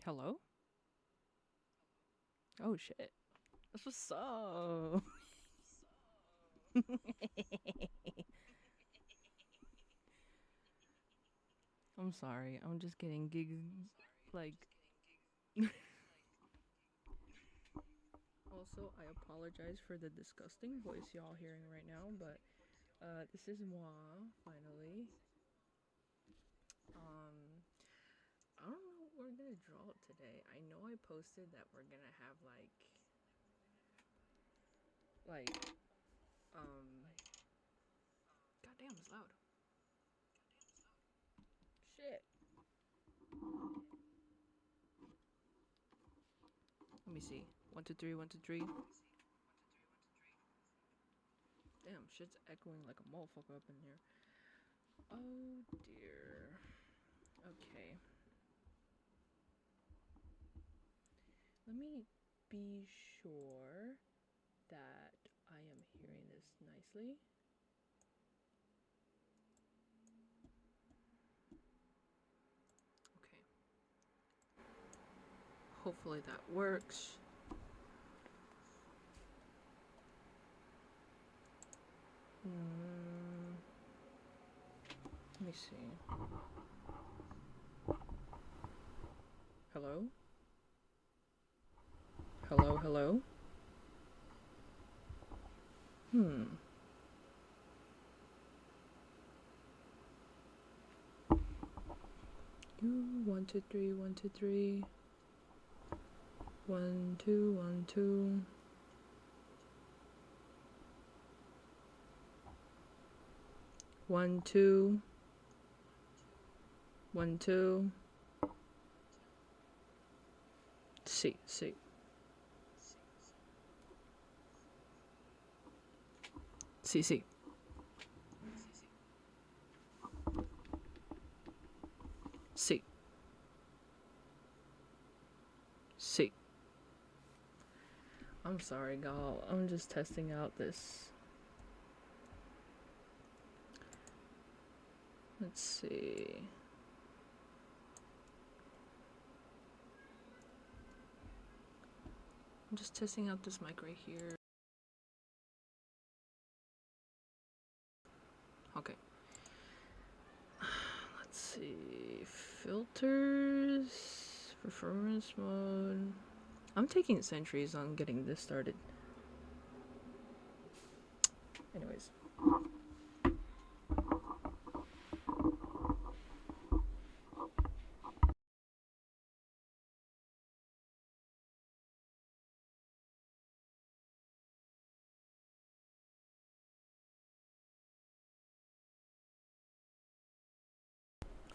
Hello? Oh shit. That's what's up. I'm sorry. I'm just getting gigs. Like, also, I apologize for the disgusting voice y'all hearing right now, but this is moi, finally. Um, I don't know what we're gonna draw today. I know I posted that we're gonna have like, goddamn, it's loud. Shit. Let me see. One, two, three, one, two, three. Damn, shit's echoing like a motherfucker up in here. Oh dear. Okay. Let me be sure that I am hearing this nicely. Okay. Hopefully that works. Let me see. Hello? Hello, hello? Hmm. You, one, two, three, one, two, three. One, two, one, two. One, two. One, two. C, C. C, C. C. C. I'm sorry, gal. I'm just testing out this. Let's see. I'm just testing out this mic right here. Okay. Let's see. Filters. Performance mode. I'm taking centuries on getting this started. Anyways.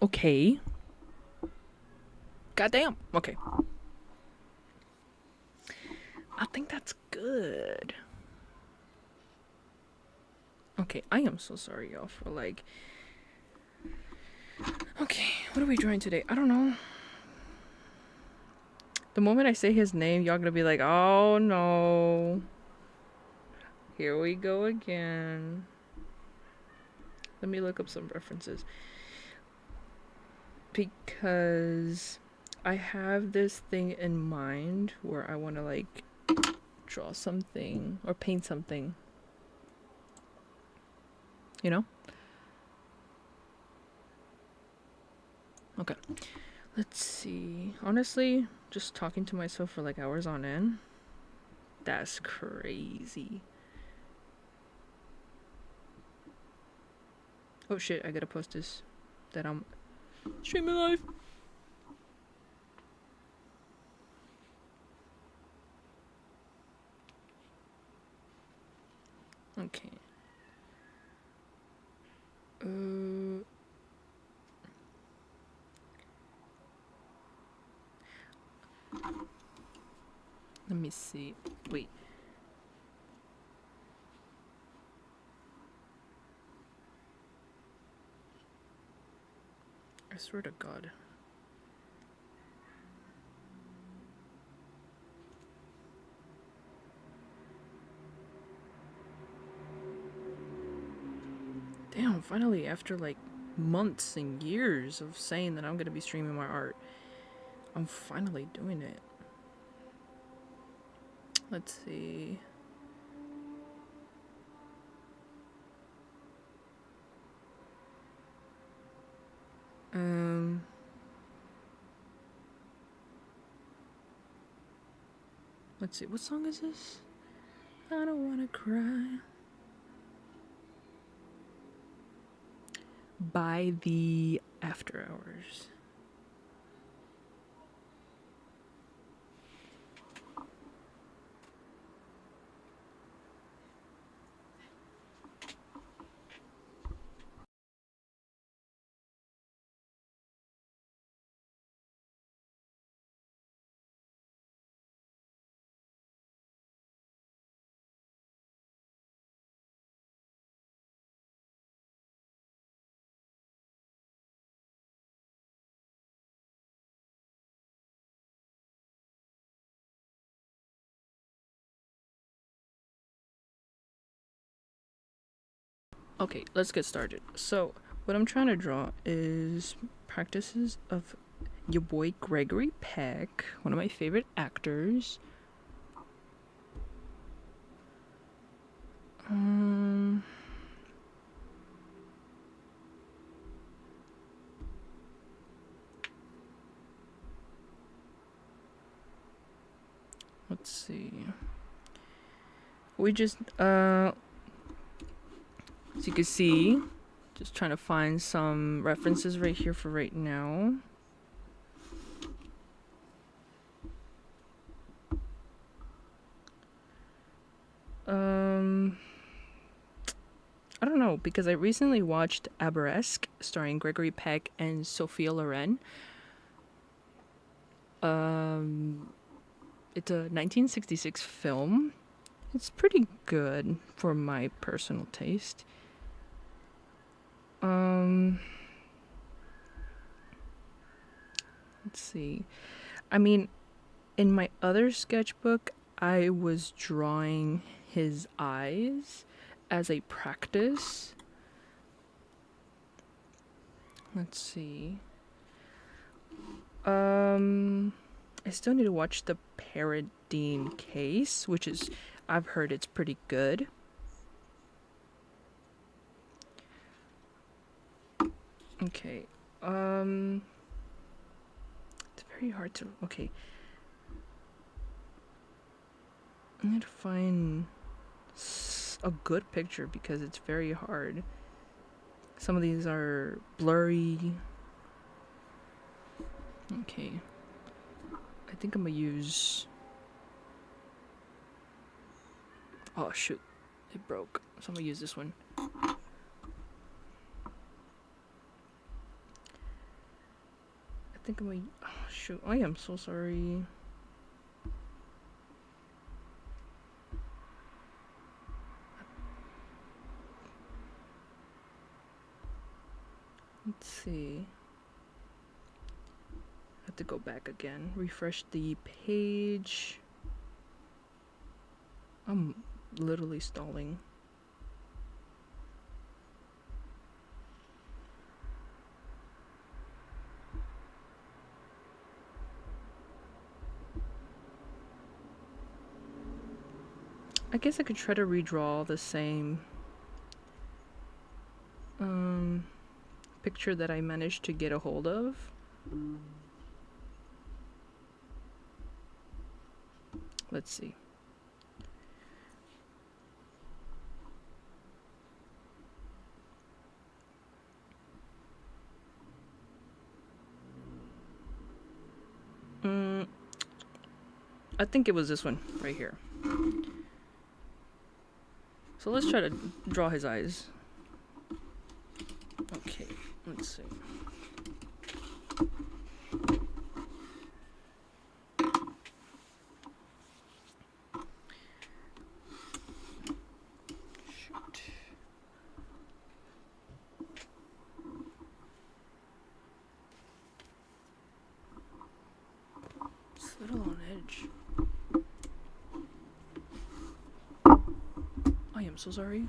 Okay. Goddamn. Okay. I think that's good. Okay, I am so sorry, y'all, for like. Okay, what are we drawing today? I don't know. The moment I say his name, y'all gonna be like, oh no. Here we go again. Let me look up some references. Because I have this thing in mind where I want to like draw something or paint something. You know? Okay. Let's see. Honestly, just talking to myself for like hours on end. That's crazy. Oh shit, I gotta post this. That I'm streaming live. Okay. Let me see. Wait. I swear to God. Damn, finally, after like months and years of saying that I'm gonna be streaming my art, I'm finally doing it. Let's see. Let's see. What song is this? I don't wanna cry. By the After Hours. Okay, let's get started. So, what I'm trying to draw is practices of your boy Gregory Peck, one of my favorite actors. Let's see. We just, as you can see, just trying to find some references right here for right now. I don't know, because I recently watched Aberesque, starring Gregory Peck and Sophia Loren. It's a 1966 film. It's pretty good for my personal taste. Let's see. I mean, in my other sketchbook, I was drawing his eyes as a practice. Let's see. I still need to watch the Paradine Case, which is, I've heard it's pretty good. Okay. It's very hard to. Okay. I need to find a good picture because it's very hard. Some of these are blurry. Okay. I think I'm gonna use. Oh shoot. It broke. So I'm gonna use this one. I think I'm gonna. Oh shoot. I am so sorry. Let's see. I have to go back again. Refresh the page. I'm literally stalling. I guess I could try to redraw the same picture that I managed to get a hold of. Let's see. I think it was this one right here. So let's try to draw his eyes. Okay, let's see. Shoot. It's a little on edge. I am so sorry.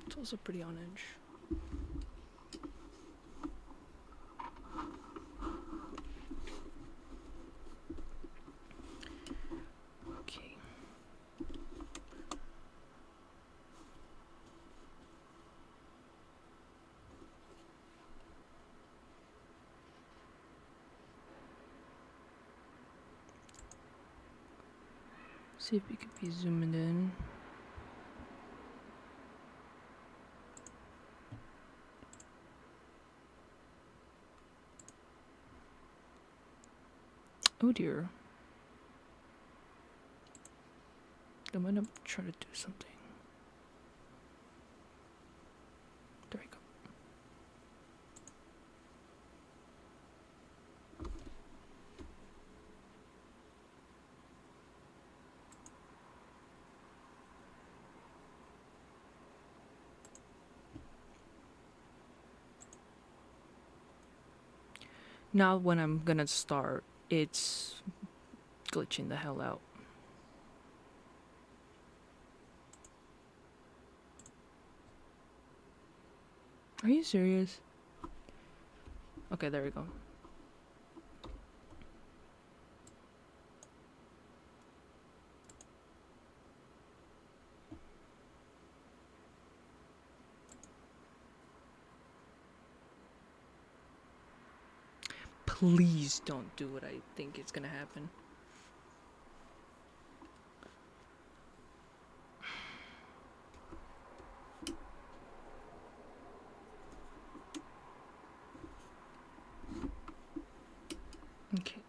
It's also pretty on edge. See if we could be zooming in. Oh dear. I'm gonna try to do something. There we go. Now when I'm gonna start, it's glitching the hell out. Are you serious? Okay, there we go. Please don't do what I think is gonna happen. Okay.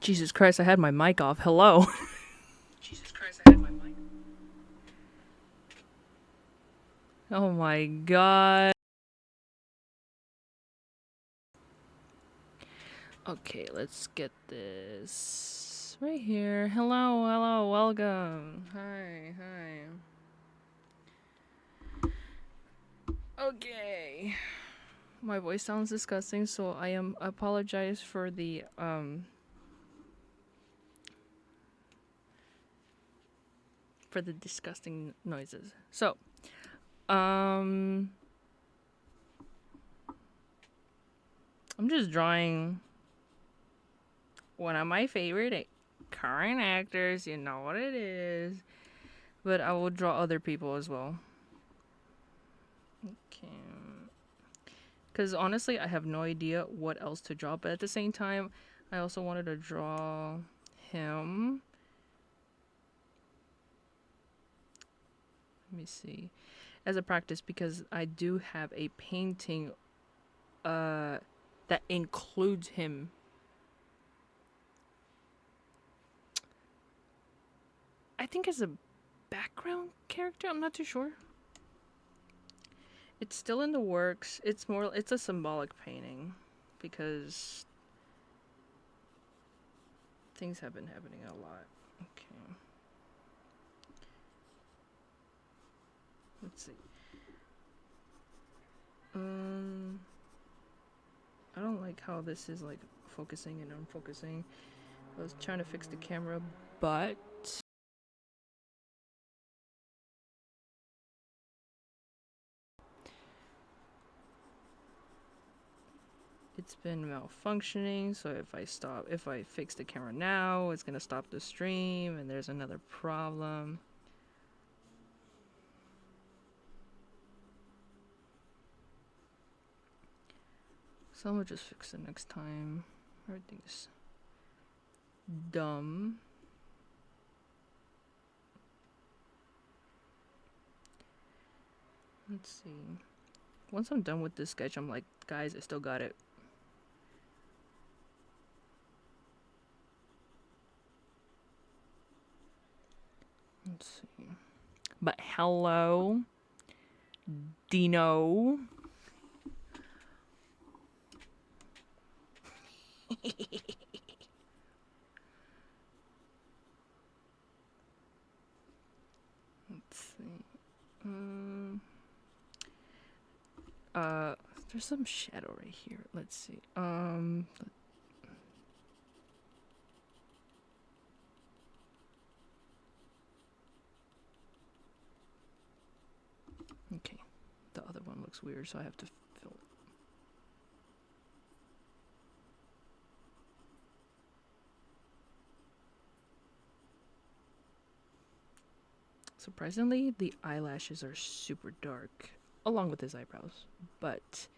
Jesus Christ, I had my mic off. Hello. Jesus Christ, I had my mic. Oh my god. Okay, let's get this right here. Hello, hello, welcome. Hi, hi. Okay. My voice sounds disgusting, so I apologize for the disgusting noises. So, I'm just drawing one of my favorite current actors. You know what it is. But I will draw other people as well. Okay. Because honestly, I have no idea what else to draw. But at the same time, I also wanted to draw him. Let me see. As a practice, because I do have a painting that includes him. I think as a background character, I'm not too sure. It's still in the works. It's a symbolic painting because things have been happening a lot. Okay. Let's see. I don't like how this is like focusing and unfocusing. I was trying to fix the camera, but it's been malfunctioning. So if I fix the camera now, it's gonna stop the stream, and there's another problem. So I'm gonna just fix it next time. Everything's dumb. Let's see. Once I'm done with this sketch, I'm like, guys, I still got it. Let's see. But hello, Dino. Let's see. There's some shadow right here. Let's see. Okay. The other one looks weird, so I have to fill it. Surprisingly, the eyelashes are super dark, along with his eyebrows. But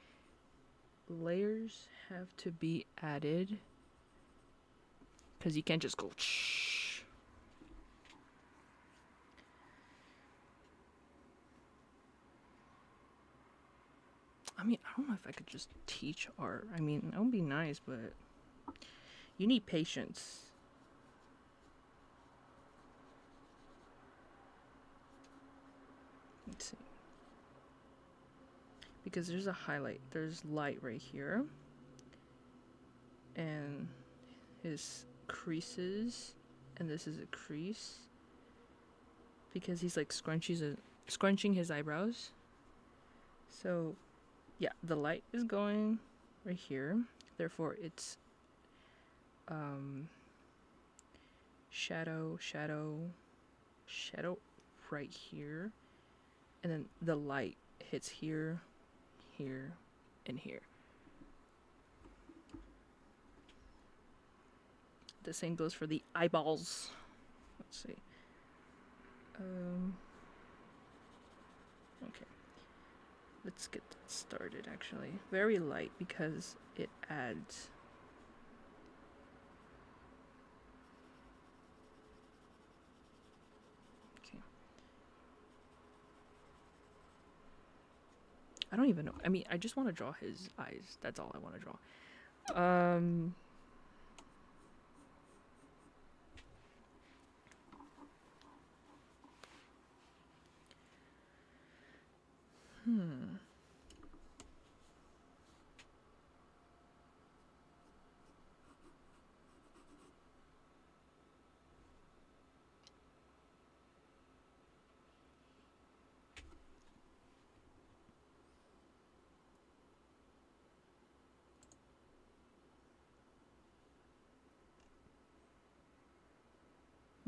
layers have to be added because you can't just go. Shh. I mean, I don't know if I could just teach art. I mean, that would be nice, but you need patience. Let's see. Because there's a highlight, there's light right here, and his creases, and this is a crease because he's like scrunching his eyebrows. So yeah, the light is going right here, therefore it's shadow right here, and then the light hits here, here, and here. The same goes for the eyeballs. Let's see. Okay. Let's get that started actually. Very light because it adds. Okay. I don't even know. I mean, I just want to draw his eyes. That's all I want to draw.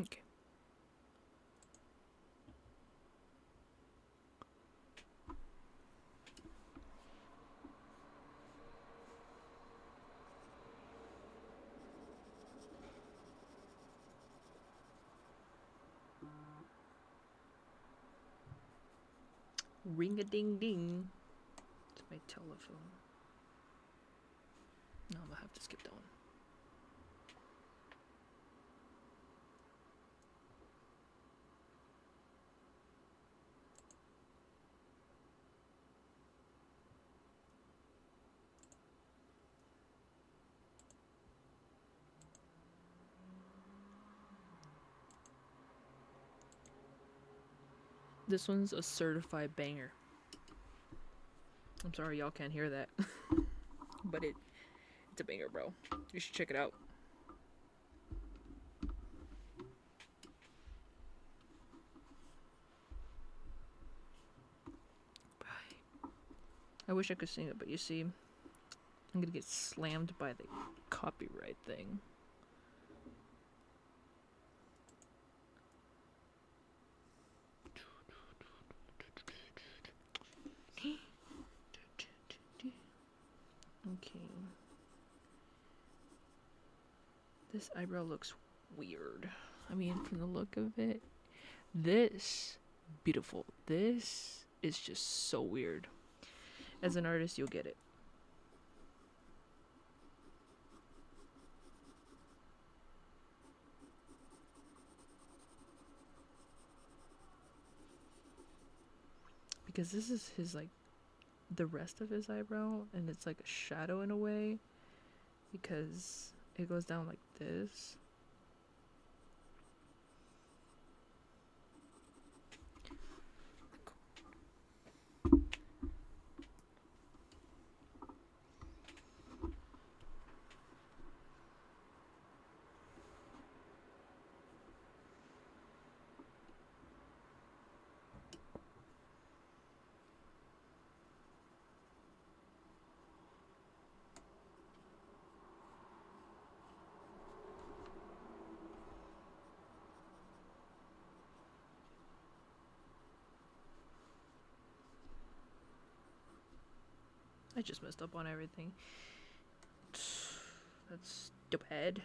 Okay. Ring a ding ding. It's my telephone. No, I'm gonna have to skip that one. This one's a certified banger. I'm sorry y'all can't hear that. But it's a banger, bro. You should check it out. I wish I could sing it, but you see, I'm gonna get slammed by the copyright thing. Okay. This eyebrow looks weird. I mean, from the look of it, this beautiful. This is just so weird. As an artist, you'll get it. Because this is his, like, the rest of his eyebrow, and it's like a shadow in a way. Because it goes down like this. I just messed up on everything. That's stupid.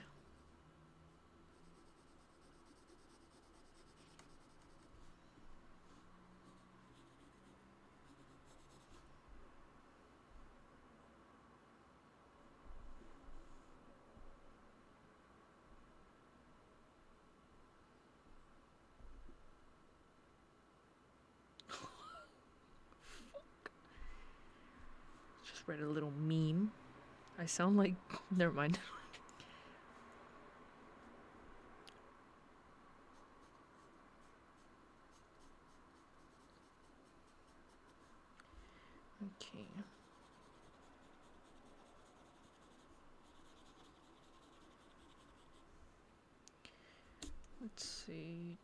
Just read a little meme. I sound like... Never mind. Okay. Let's see.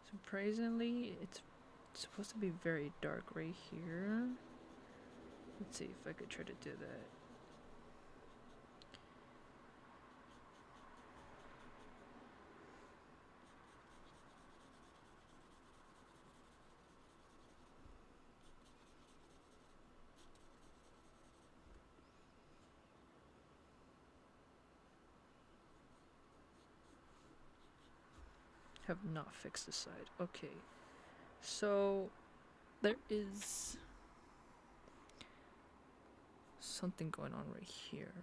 Surprisingly, it's supposed to be very dark right here. Let's see if I could try to do that. Have not fixed this side. Okay. So there is something going on right here.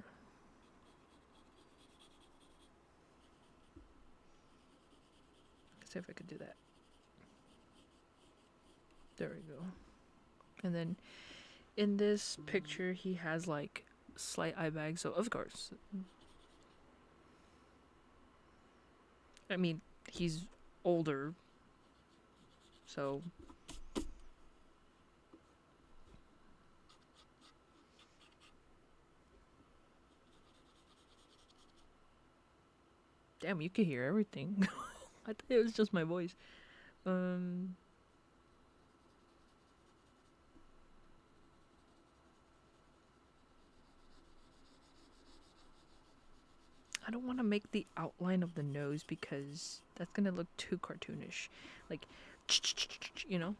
Let's see if I could do that. There we go. And then in this picture, he has like slight eye bags. So of course, I mean, he's older, So damn, you can hear everything. I thought it was just my voice. I don't want to make the outline of the nose because that's gonna look too cartoonish, like, you know.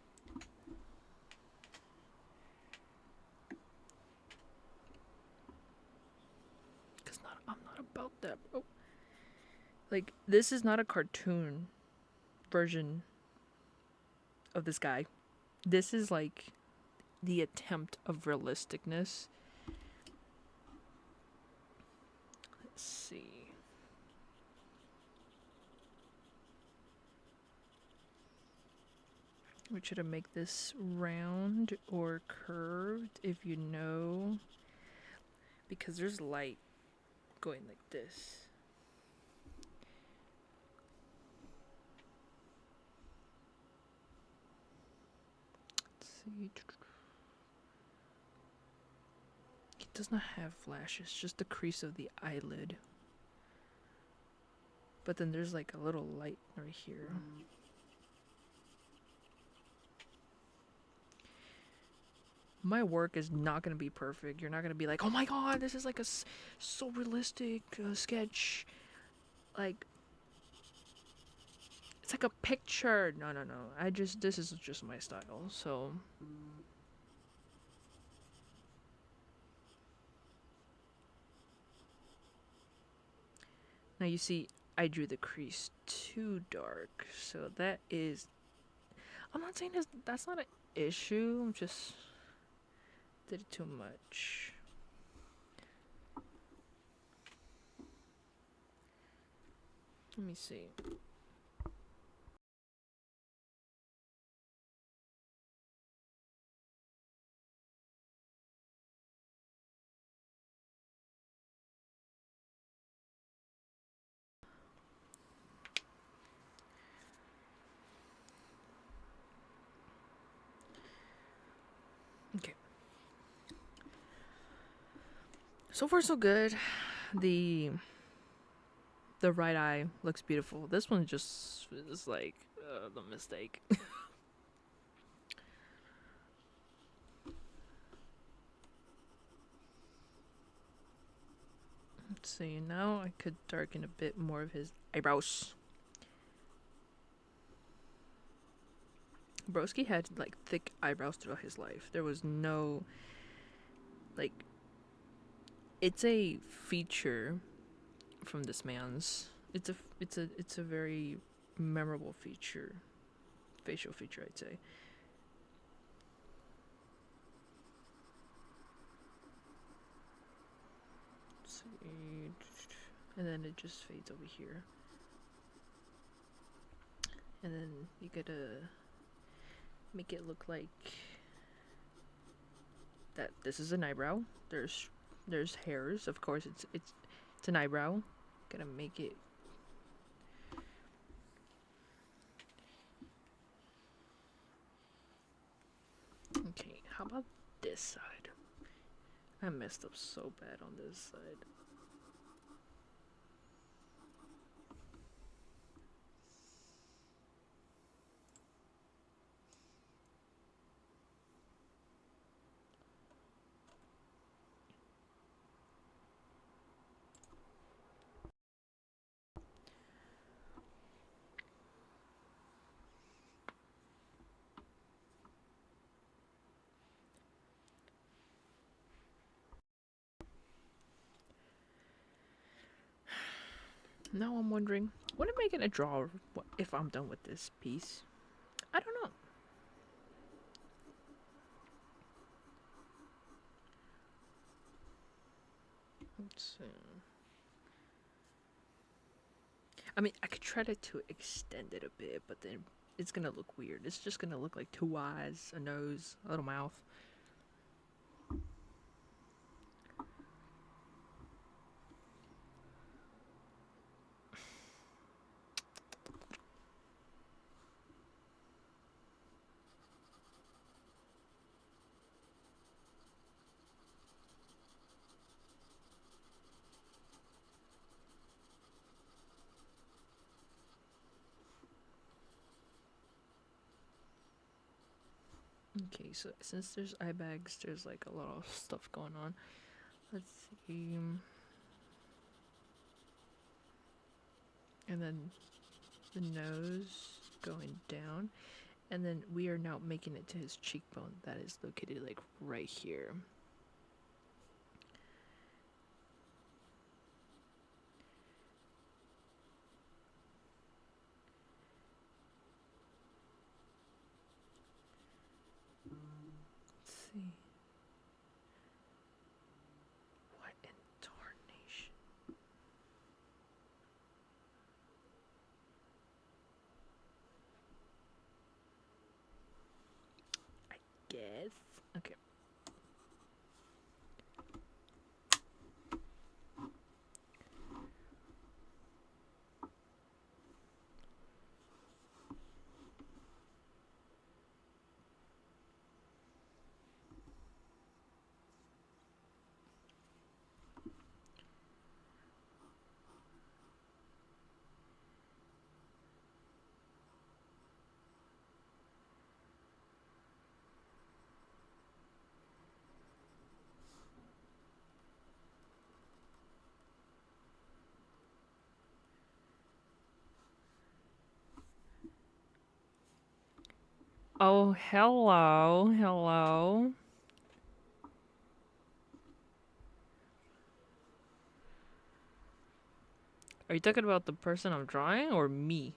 Cause I'm not about that, bro. Like, this is not a cartoon version of this guy. This is like the attempt of realisticness. Let's see. We should make this round or curved if you know. Because there's light going like this. Let's see. It does not have flashes, just the crease of the eyelid. But then there's like a little light right here. My work is not going to be perfect. You're not going to be like, oh my god, this is like a so realistic sketch. Like, it's like a picture. No. This is just my style. So now you see I drew the crease too dark. So that is, I'm not saying that's not an issue. I'm just did it too much. Let me see. Okay. So far so good. The right eye looks beautiful. This one just is like the mistake. Let's see. Now I could darken a bit more of his eyebrows. Broski had like thick eyebrows throughout his life. There was no like. It's a feature from this man's. It's a very memorable feature, facial feature, I'd say. Let's see. And then it just fades over here. And then you gotta make it look like that this is an eyebrow. There's hairs, of course. It's an eyebrow. Gotta make it. Okay, how about this side? I messed up so bad on this side. Now I'm wondering, what am I gonna draw if I'm done with this piece? I don't know. Let's see. I mean, I could try to extend it a bit, but then it's gonna look weird. It's just gonna look like two eyes, a nose, a little mouth. Okay, so since there's eye bags, there's like a lot of stuff going on. Let's see. And then the nose going down. And then we are now making it to his cheekbone that is located like right here. Let's see. What in tarnation? I guess. Okay. Oh, hello. Hello. Are you talking about the person I'm drawing or me?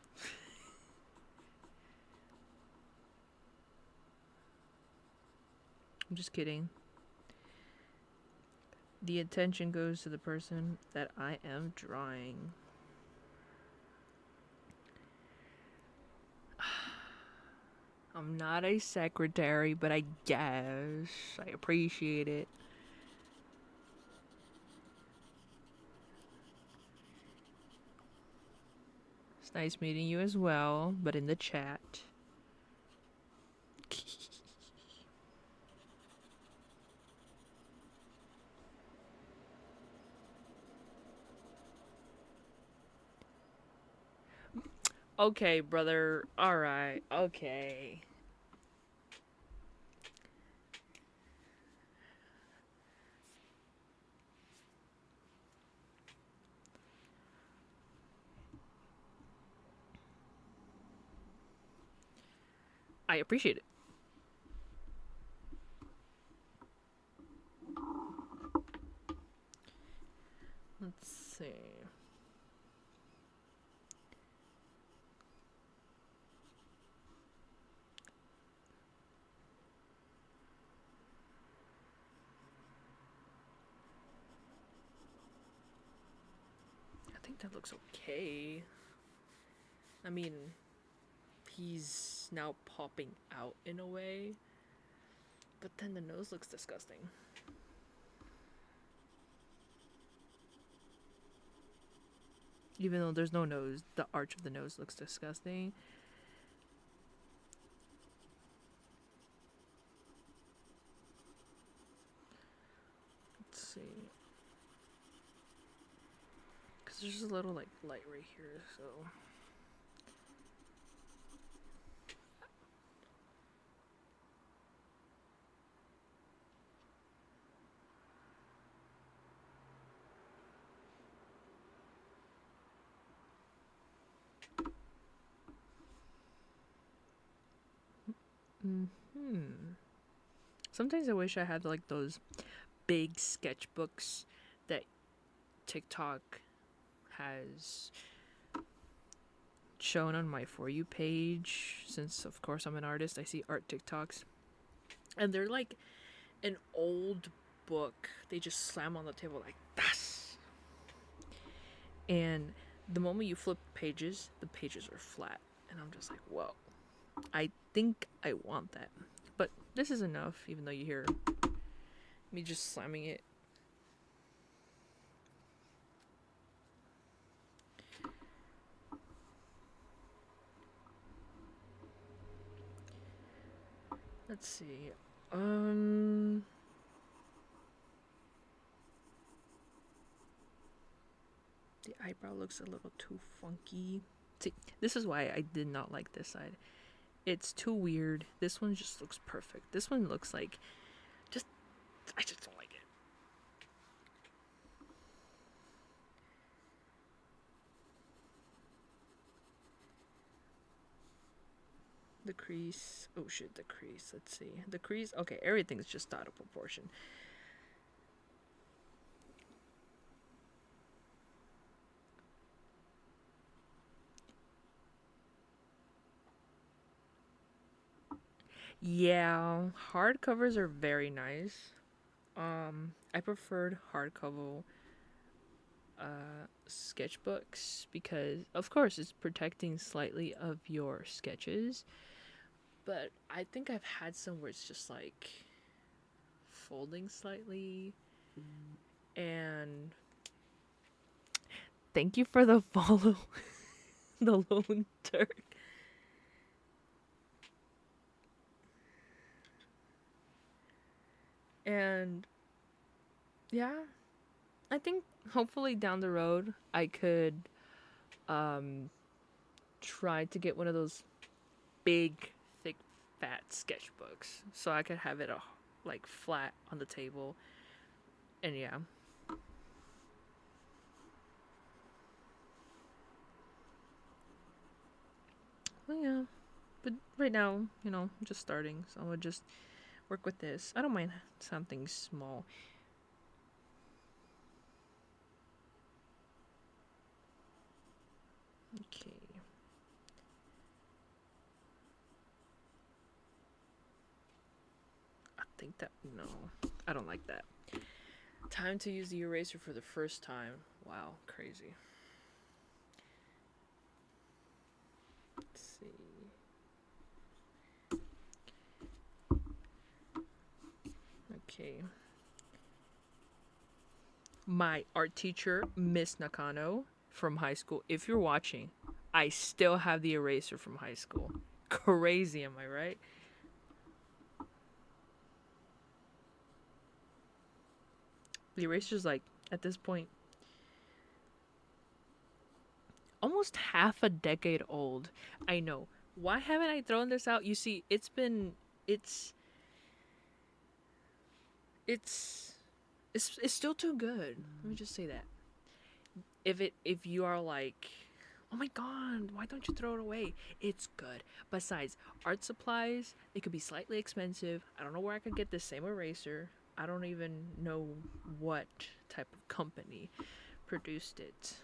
I'm just kidding. The attention goes to the person that I am drawing. I'm not a secretary, but I guess I appreciate it. It's nice meeting you as well, but in the chat. Okay, brother. Alright, okay. I appreciate it. Let's see. I think that looks okay. I mean, he's now popping out in a way, but then the nose looks disgusting. Even though there's no nose, the arch of the nose looks disgusting. Let's see. Because there's a little like light right here, so. Sometimes I wish I had like those big sketchbooks that TikTok has shown on my For You page. Since, of course, I'm an artist, I see art TikToks. And they're like an old book. They just slam on the table like das. And the moment you flip pages, the pages are flat. And I'm just like, whoa. I think I want that. But this is enough, even though you hear me just slamming it. Let's see. The eyebrow looks a little too funky. See, this is why I did not like this side. it's too weird. This one just looks perfect. This one looks like just I just don't like it. The crease. Oh shit, the crease. Let's see. The crease. Okay, everything's just out of proportion. Yeah, hardcovers are very nice. I preferred hardcover sketchbooks because, of course, it's protecting slightly of your sketches. But I think I've had some where it's just like folding slightly. And thank you for the follow, the Lone Turk. And yeah, I think hopefully down the road I could try to get one of those big, thick, fat sketchbooks so I could have it like flat on the table. And yeah. Well, yeah. But right now, I'm just starting, so I'll just work with this. I don't mind something small. Okay. I think that, no, I don't like that. Time to use the eraser for the first time. Wow, crazy. Let's see. Okay. My art teacher, Miss Nakano from high school, if you're watching, I still have the eraser from high school. Crazy, am I right? The eraser's like, at this point, almost half a decade old. I know. Why haven't I thrown this out? You see, it's it's it's still too good. Let me just say that. If you are like, oh my god, why don't you throw it away? It's good. Besides, art supplies, they could be slightly expensive. I don't know where I could get the same eraser. I don't even know what type of company produced it.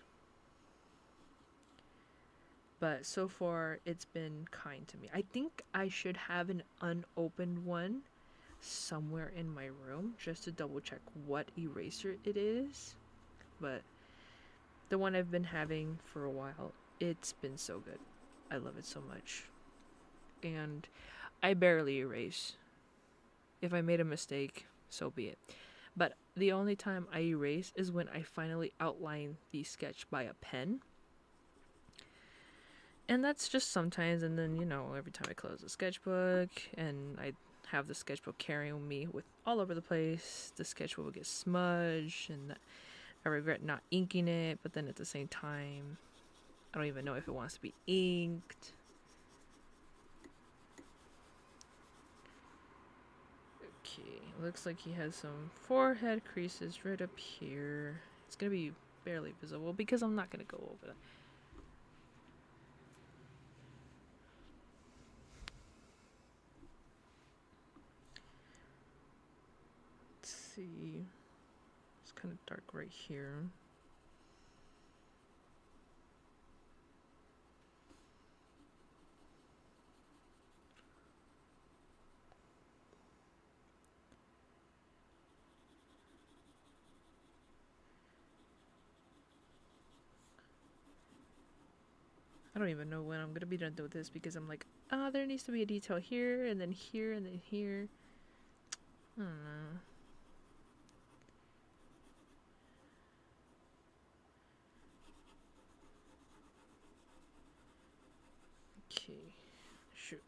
But so far, it's been kind to me. I think I should have an unopened one somewhere in my room just to double check what eraser it is. But the one I've been having for a while, it's been so good. I love it so much. And I barely erase. If I made a mistake, so be it. But the only time I erase is when I finally outline the sketch by a pen. And that's just sometimes, and then, every time I close the sketchbook and I have the sketchbook carrying me with all over the place, the sketchbook will get smudged, and I regret not inking it, but then at the same time, I don't even know if it wants to be inked. Okay, looks like he has some forehead creases right up here. It's gonna be barely visible because I'm not gonna go over that. Let's see. It's kind of dark right here. I don't even know when I'm gonna be done with this because I'm like, there needs to be a detail here, and then here, and then here. I don't know. Okay. Shoot.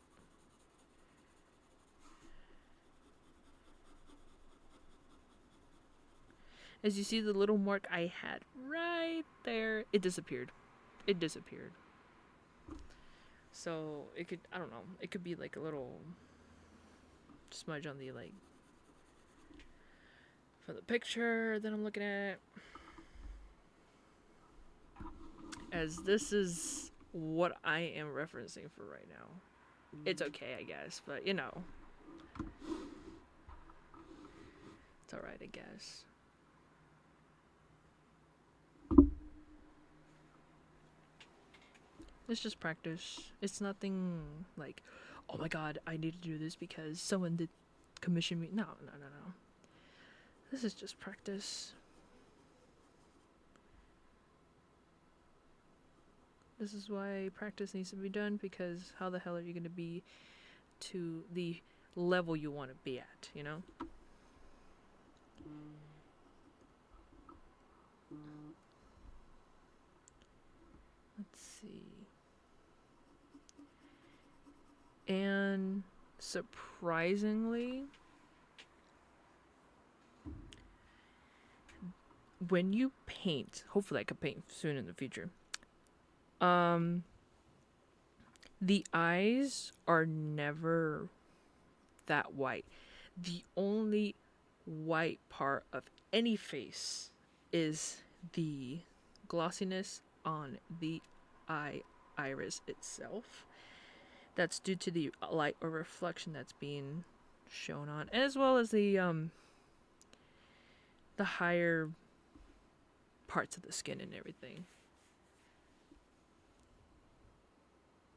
As you see, the little mark I had right there, it disappeared. It disappeared. So it could, I don't know, it could be like a little smudge on the like from the picture that I'm looking at. As this is what I am referencing for right now. It's okay, I guess, but you know. It's alright, I guess. It's just practice. It's nothing like, oh my god, I need to do this because someone did commission me. No. This is just practice. This is why practice needs to be done, because how the hell are you going to be to the level you want to be at, you know? Let's see. And surprisingly, when you paint, hopefully I can paint soon in the future, the eyes are never that white. The only white part of any face is the glossiness on the iris itself. That's due to the light or reflection that's being shown on, as well as the higher parts of the skin and everything.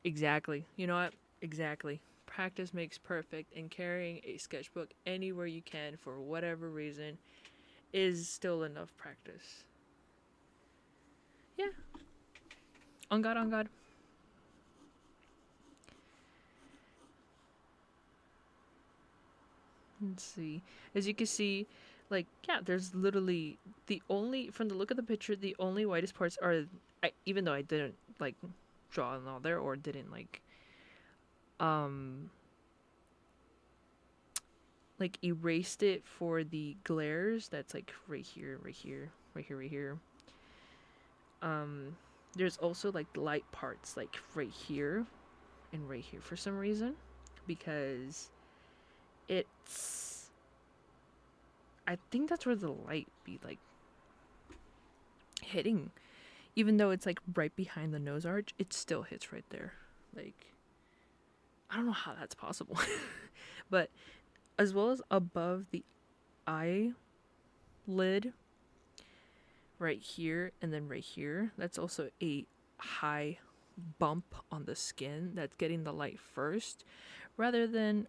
Exactly. You know what? Exactly. Practice makes perfect, and carrying a sketchbook anywhere you can for whatever reason is still enough practice. Yeah. On God, on God. Let's see. As you can see, like, yeah, there's literally from the look of the picture, the only whitest parts are, even though I didn't, like, draw and all there, or didn't, like, erased it for the glares, that's, like, right here, right here, right here, right here. There's also, like, light parts, like, right here and right here for some reason, because I think that's where the light be, like, hitting. Even though it's, like, right behind the nose arch, it still hits right there. Like, I don't know how that's possible. But as well as above the eyelid, right here and then right here, that's also a high bump on the skin that's getting the light first, rather than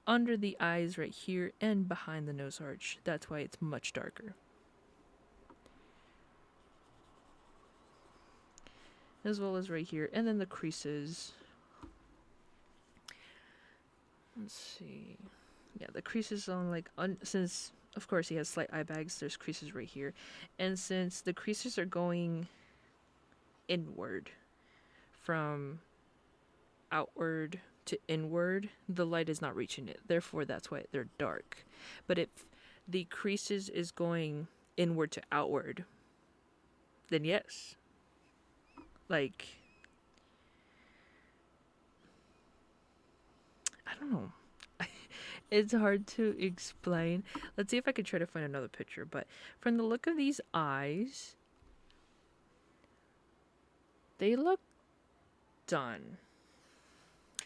under the eyes right here and behind the nose arch. That's why it's much darker. As well as right here, and then the creases. Let's see. Yeah, the creases on, like, since of course he has slight eye bags, there's creases right here, and since the creases are going inward from outward to inward, the light is not reaching it, therefore that's why they're dark. But if the creases is going inward to outward, then yes, like, I don't know. It's hard to explain. Let's see if I could try to find another picture. But from the look of these eyes, they look done,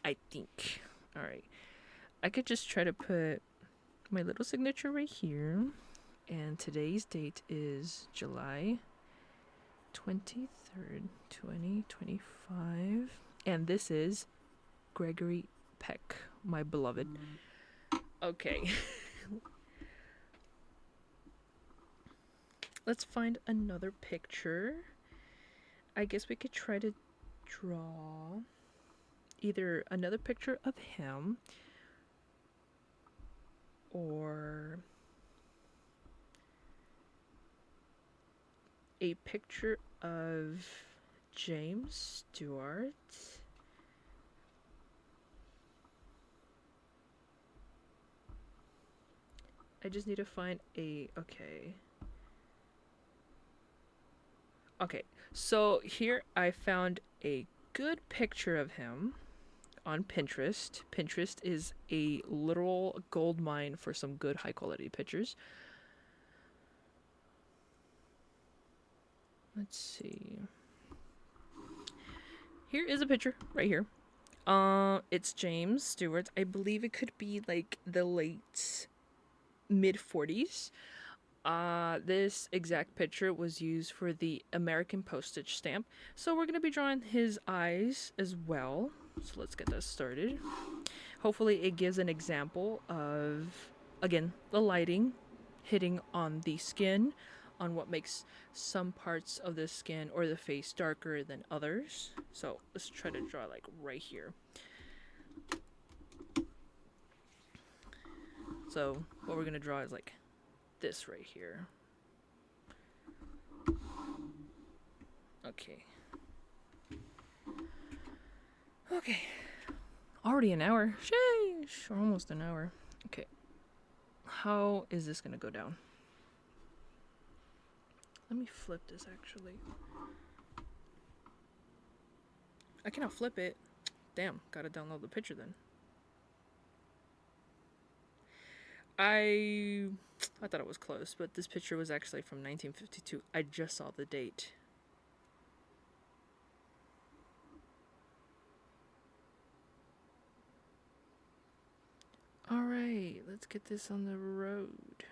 I think. Alright. I could just try to put my little signature right here. And today's date is July 23rd, 2025. And this is Gregory Peck, my beloved. Okay. Let's find another picture. I guess we could try to draw either another picture of him or a picture of James Stewart. I just need to find okay, so here I found a good picture of him on Pinterest. Pinterest is a literal gold mine for some good high quality pictures. Let's see. Here is a picture right here. It's James Stewart. I believe it could be like the late mid 40s. This exact picture was used for the American postage stamp. So we're gonna be drawing his eyes as well. So let's get that started. Hopefully it gives an example of, again, the lighting hitting on the skin, on what makes some parts of the skin or the face darker than others. So let's try to draw like right here. So what we're gonna draw is like this right here. Okay. Okay. Already an hour. Sheesh. Or almost an hour. Okay. How is this gonna go down? Let me flip this actually. I cannot flip it. Damn, gotta download the picture then. I thought it was close, but this picture was actually from 1952. I just saw the date. Alright, let's get this on the road.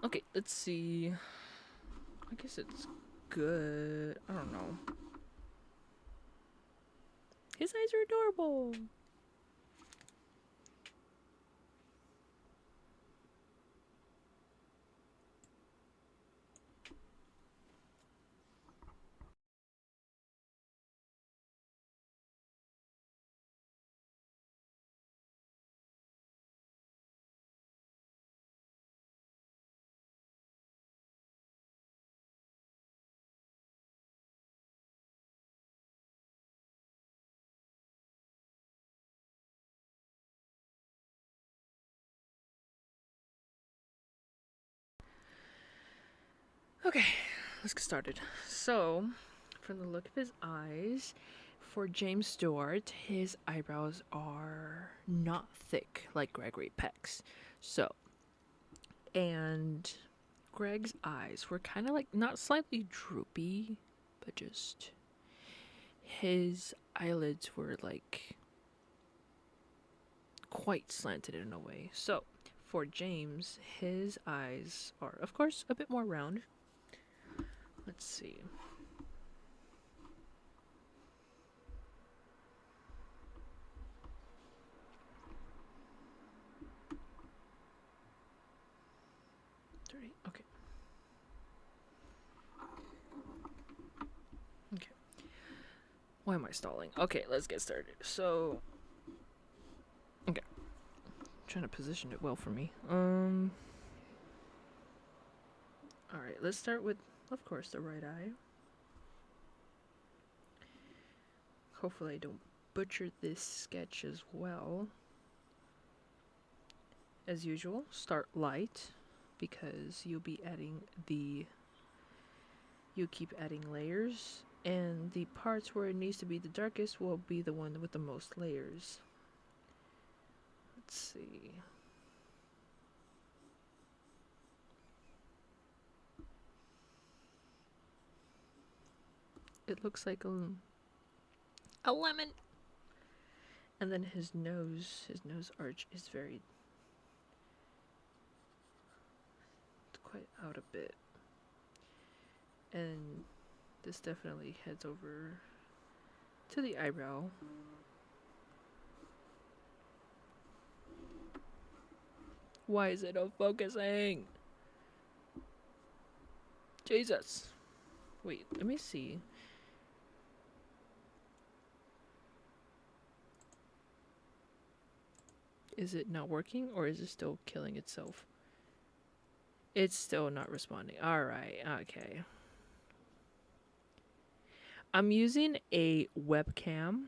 Okay, let's see. I guess it's good. I don't know. His eyes are adorable. Okay, let's get started. So, from the look of his eyes, for James Stewart, his eyebrows are not thick like Gregory Peck's. So, and Greg's eyes were kind of like not slightly droopy, but just his eyelids were like quite slanted in a way. So, for James, his eyes are, of course, a bit more round. Let's see. Okay. Okay. Why am I stalling? Okay, let's get started. So, okay. I'm trying to position it well for me. Alright, let's start with, of course, the right eye. Hopefully I don't butcher this sketch as well. As usual, start light, because you keep adding layers, and the parts where it needs to be the darkest will be the one with the most layers. Let's see. It looks like a lemon. And then his nose arch is very, it's quite out a bit. And this definitely heads over to the eyebrow. Why is it not focusing? Jesus. Wait, let me see. Is it not working or is it still killing itself? It's still not responding. Alright, okay. I'm using a webcam.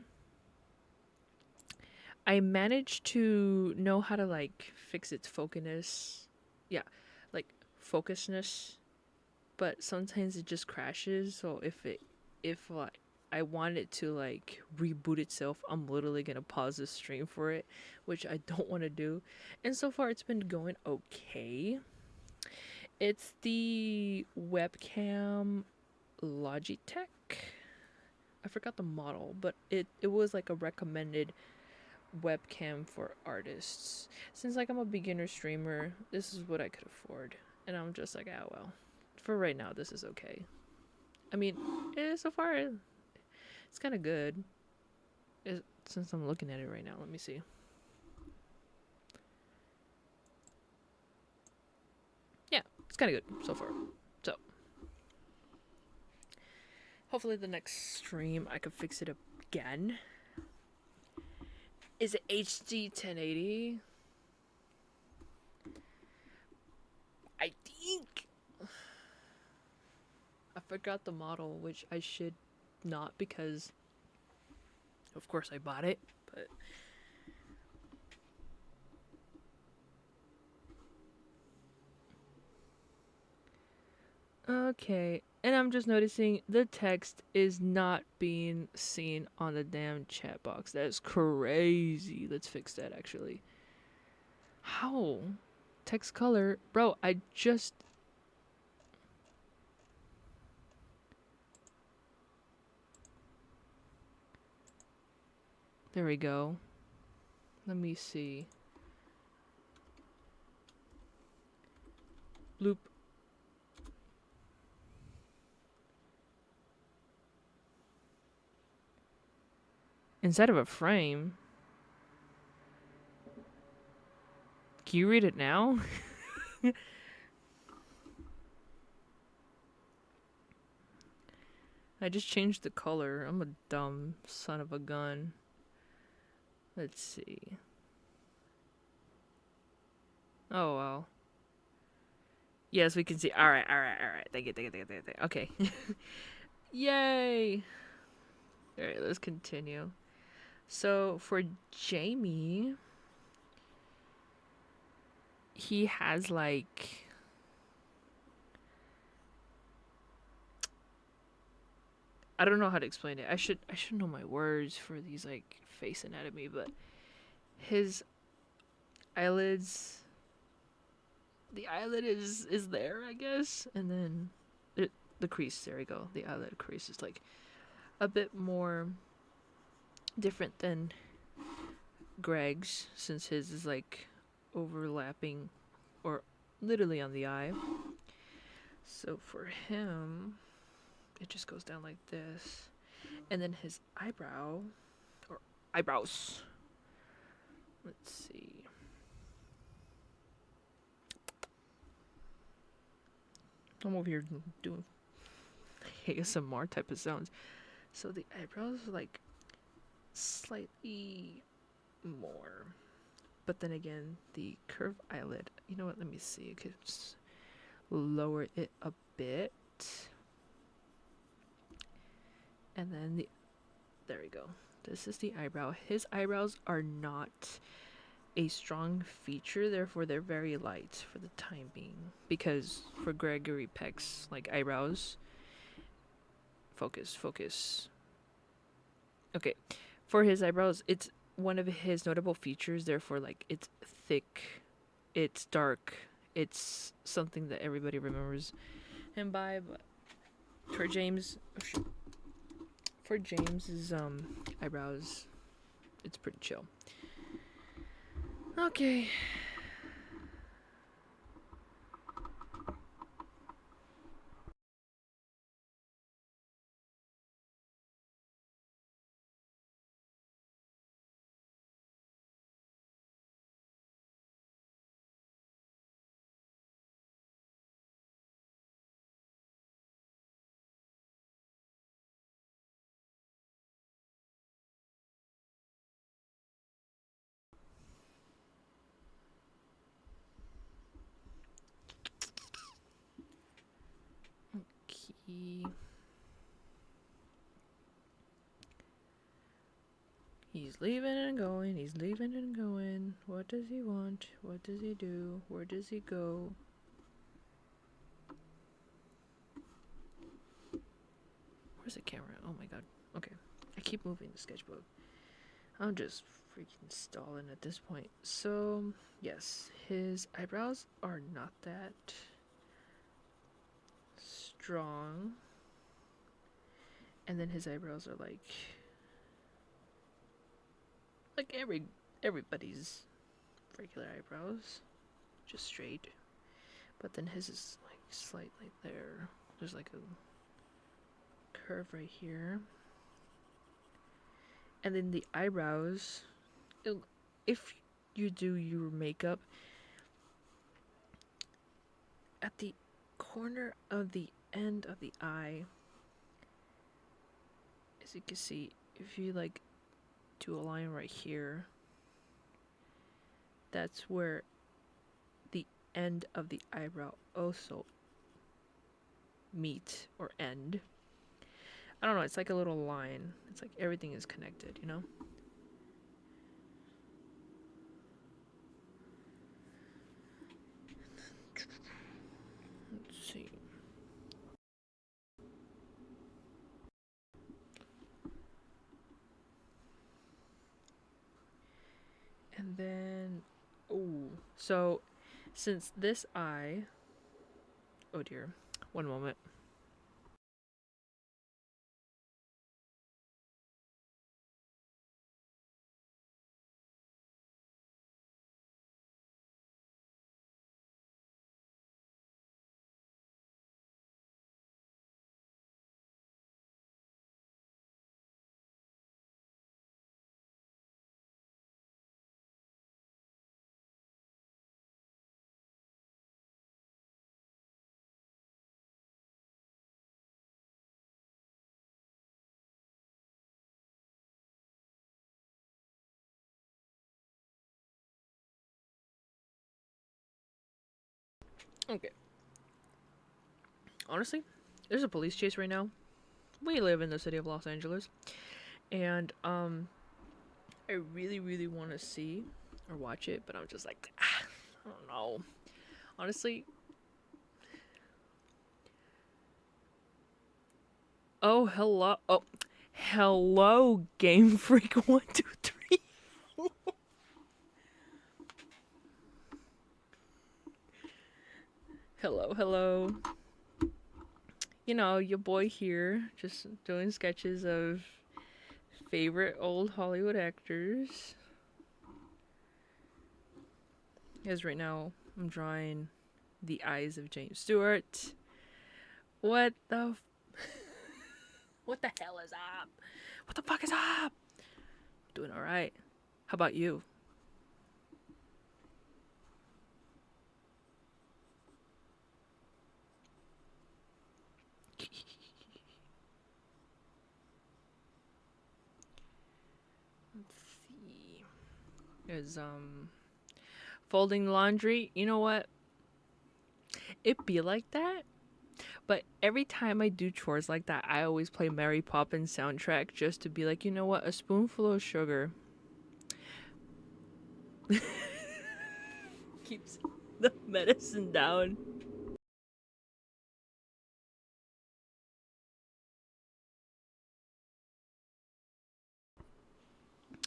I managed to know how to like fix its focusness. Yeah, like focusness. But sometimes it just crashes. So if like I want it to like reboot itself, I'm literally gonna pause the stream for it, which I don't want to do. And so far it's been going okay. It's the webcam Logitech. I forgot the model, but it was like a recommended webcam for artists. Since like I'm a beginner streamer, this is what I could afford. And I'm just like, ah well. For right now this is okay. I mean, so far it's kind of good. Since I'm looking at it right now, let me see. Yeah, it's kind of good so far. So hopefully the next stream I could fix it again. Is it HD 1080? I think. I forgot the model, which I should not because, of course, I bought it. But okay, and I'm just noticing the text is not being seen on the damn chat box. That is crazy. Let's fix that actually. How? Text color, bro. I just. There we go. Let me see. Bloop. Instead of a frame. Can you read it now? I just changed the color. I'm a dumb son of a gun. Let's see. Oh well. Yes, we can see. Alright. Thank you. Okay. Yay! Alright, let's continue. So for Jamie, he has like I don't know how to explain it. I should know my words for these like face anatomy, but his eyelids, the eyelid is there, I guess, and then the crease. There we go. The eyelid crease is like a bit more different than Greg's, since his is like overlapping or literally on the eye. So for him, it just goes down like this, and then his eyebrow or eyebrows. Let's see. I'm over here doing ASMR type of sounds. So the eyebrows are like slightly more, but then again, the curved eyelid. You know what? Let me see. I could just lower it a bit, and then there we go. This is the eyebrow. His eyebrows are not a strong feature, therefore they're very light for the time being. Because for Gregory Peck's like eyebrows, focus. Okay, for his eyebrows, it's one of his notable features. Therefore, like it's thick, it's dark, it's something that everybody remembers him by. But for James, for James's eyebrows, it's pretty chill. Okay. see. He's leaving and going, he's leaving and going. What does he want? What does he do? Where does he go? Where's the camera? Oh my god. Okay. I keep moving the sketchbook. I'm just freaking stalling at this point. So, yes, his eyebrows are not that strong. And then his eyebrows are like everybody's regular eyebrows, just straight. But then his is like slightly there. There's like a curve right here. And then the eyebrows, if you do your makeup, at the corner of the end of the eye, as you can see, if you like do a line right here, that's where the end of the eyebrow also meet or end. I don't know, it's like a little line. It's like everything is connected, you know? Let's see. And then, oh, so since this eye, oh dear, one moment. Okay. Honestly, there's a police chase right now. We live in the city of Los Angeles, and I really, really want to see or watch it, but I'm just like, I don't know. Honestly, oh hello, oh hello, Game Freak 123. Hello, hello. You know, your boy here, just doing sketches of favorite old Hollywood actors. As right now, I'm drawing the eyes of James Stewart. What the what the hell is up? What the fuck is up? Doing alright. How about you? Let's see. There's folding laundry. You know what? It be like that. But every time I do chores like that, I always play Mary Poppins soundtrack just to be like, you know what? A spoonful of sugar keeps the medicine down.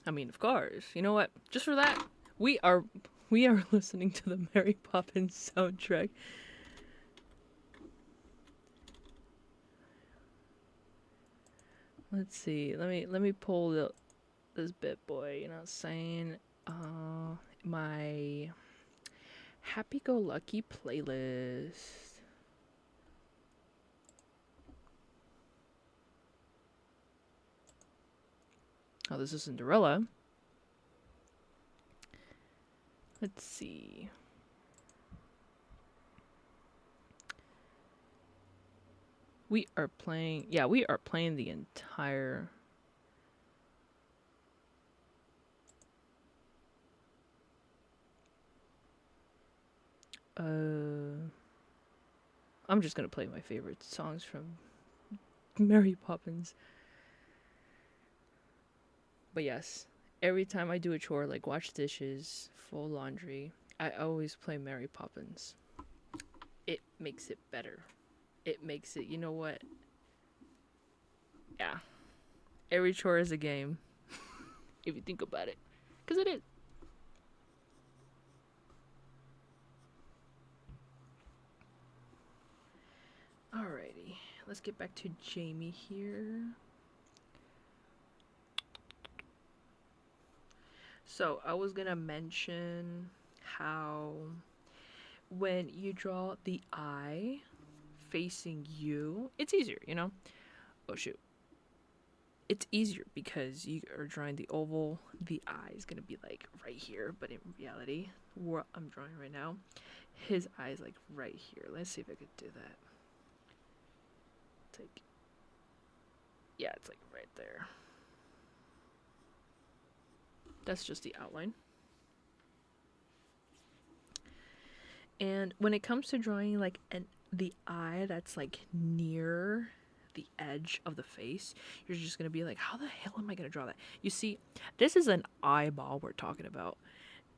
I mean, of course. You know what? Just for that, we are listening to the Mary Poppins soundtrack. Let's see. Let me pull this bit boy. You know what I'm saying? My happy-go-lucky playlist. Oh, this is Cinderella. Let's see. We are playing the entire I'm just gonna play my favorite songs from Mary Poppins. But yes, every time I do a chore like wash dishes, fold laundry, I always play Mary Poppins. It makes it better. It makes it, you know what? Yeah. Every chore is a game. If you think about it. Because it is. Alrighty. Let's get back to Jamie here. So, I was gonna mention how when you draw the eye facing you, it's easier, you know? Oh, shoot. It's easier because you are drawing the oval. The eye is gonna be like right here, but in reality, what I'm drawing right now, his eye is like right here. Let's see if I could do that. It's like, yeah, it's like right there. That's just the outline. And when it comes to drawing like the eye that's like near the edge of the face, you're just gonna be like, how the hell am I gonna draw that? You see, this is an eyeball we're talking about,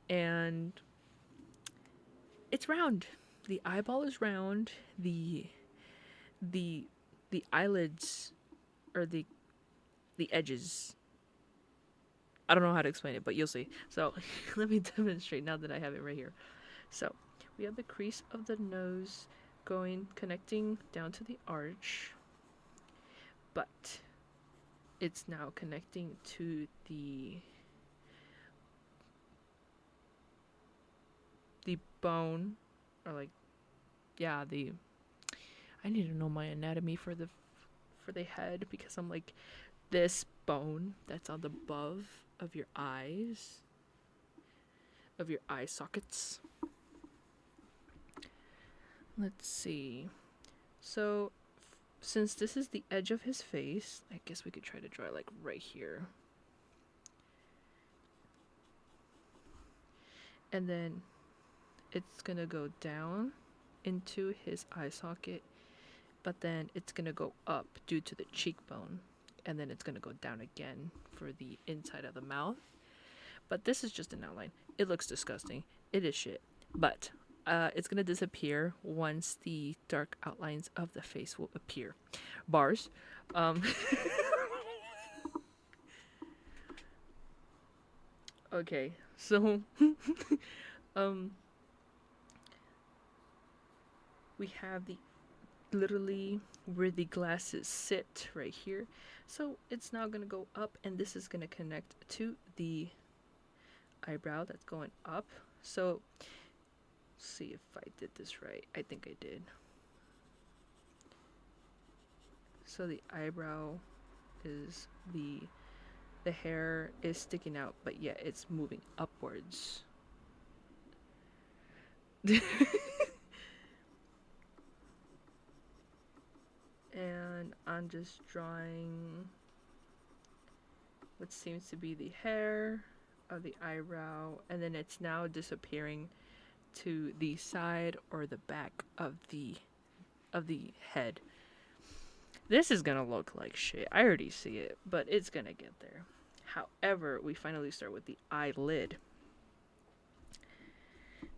and it's round. The eyeball is round. The the eyelids or the edges. I don't know how to explain it, but you'll see. So let me demonstrate now that I have it right here. So we have the crease of the nose connecting down to the arch, but it's now connecting to the bone, or like, yeah, the I need to know my anatomy for the head, because I'm like, this bone that's on the above of your eyes, of your eye sockets. Let's see. So since this is the edge of his face, I guess we could try to draw it like right here. And then it's gonna go down into his eye socket, but then it's gonna go up due to the cheekbone, and then it's gonna go down again for the inside of the mouth. But this is just an outline. It looks disgusting. It is shit. But it's gonna disappear once the dark outlines of the face will appear. Bars. Okay, so we have the literally where the glasses sit right here. So it's now gonna go up, and this is gonna connect to the eyebrow that's going up. So see if I did this right. I think I did. So the eyebrow is the hair is sticking out, but yet it's moving upwards. And I'm just drawing what seems to be the hair of the eyebrow, and then it's now disappearing to the side or the back of the head. This is gonna look like shit. I already see it, but it's gonna get there. However, we finally start with the eyelid.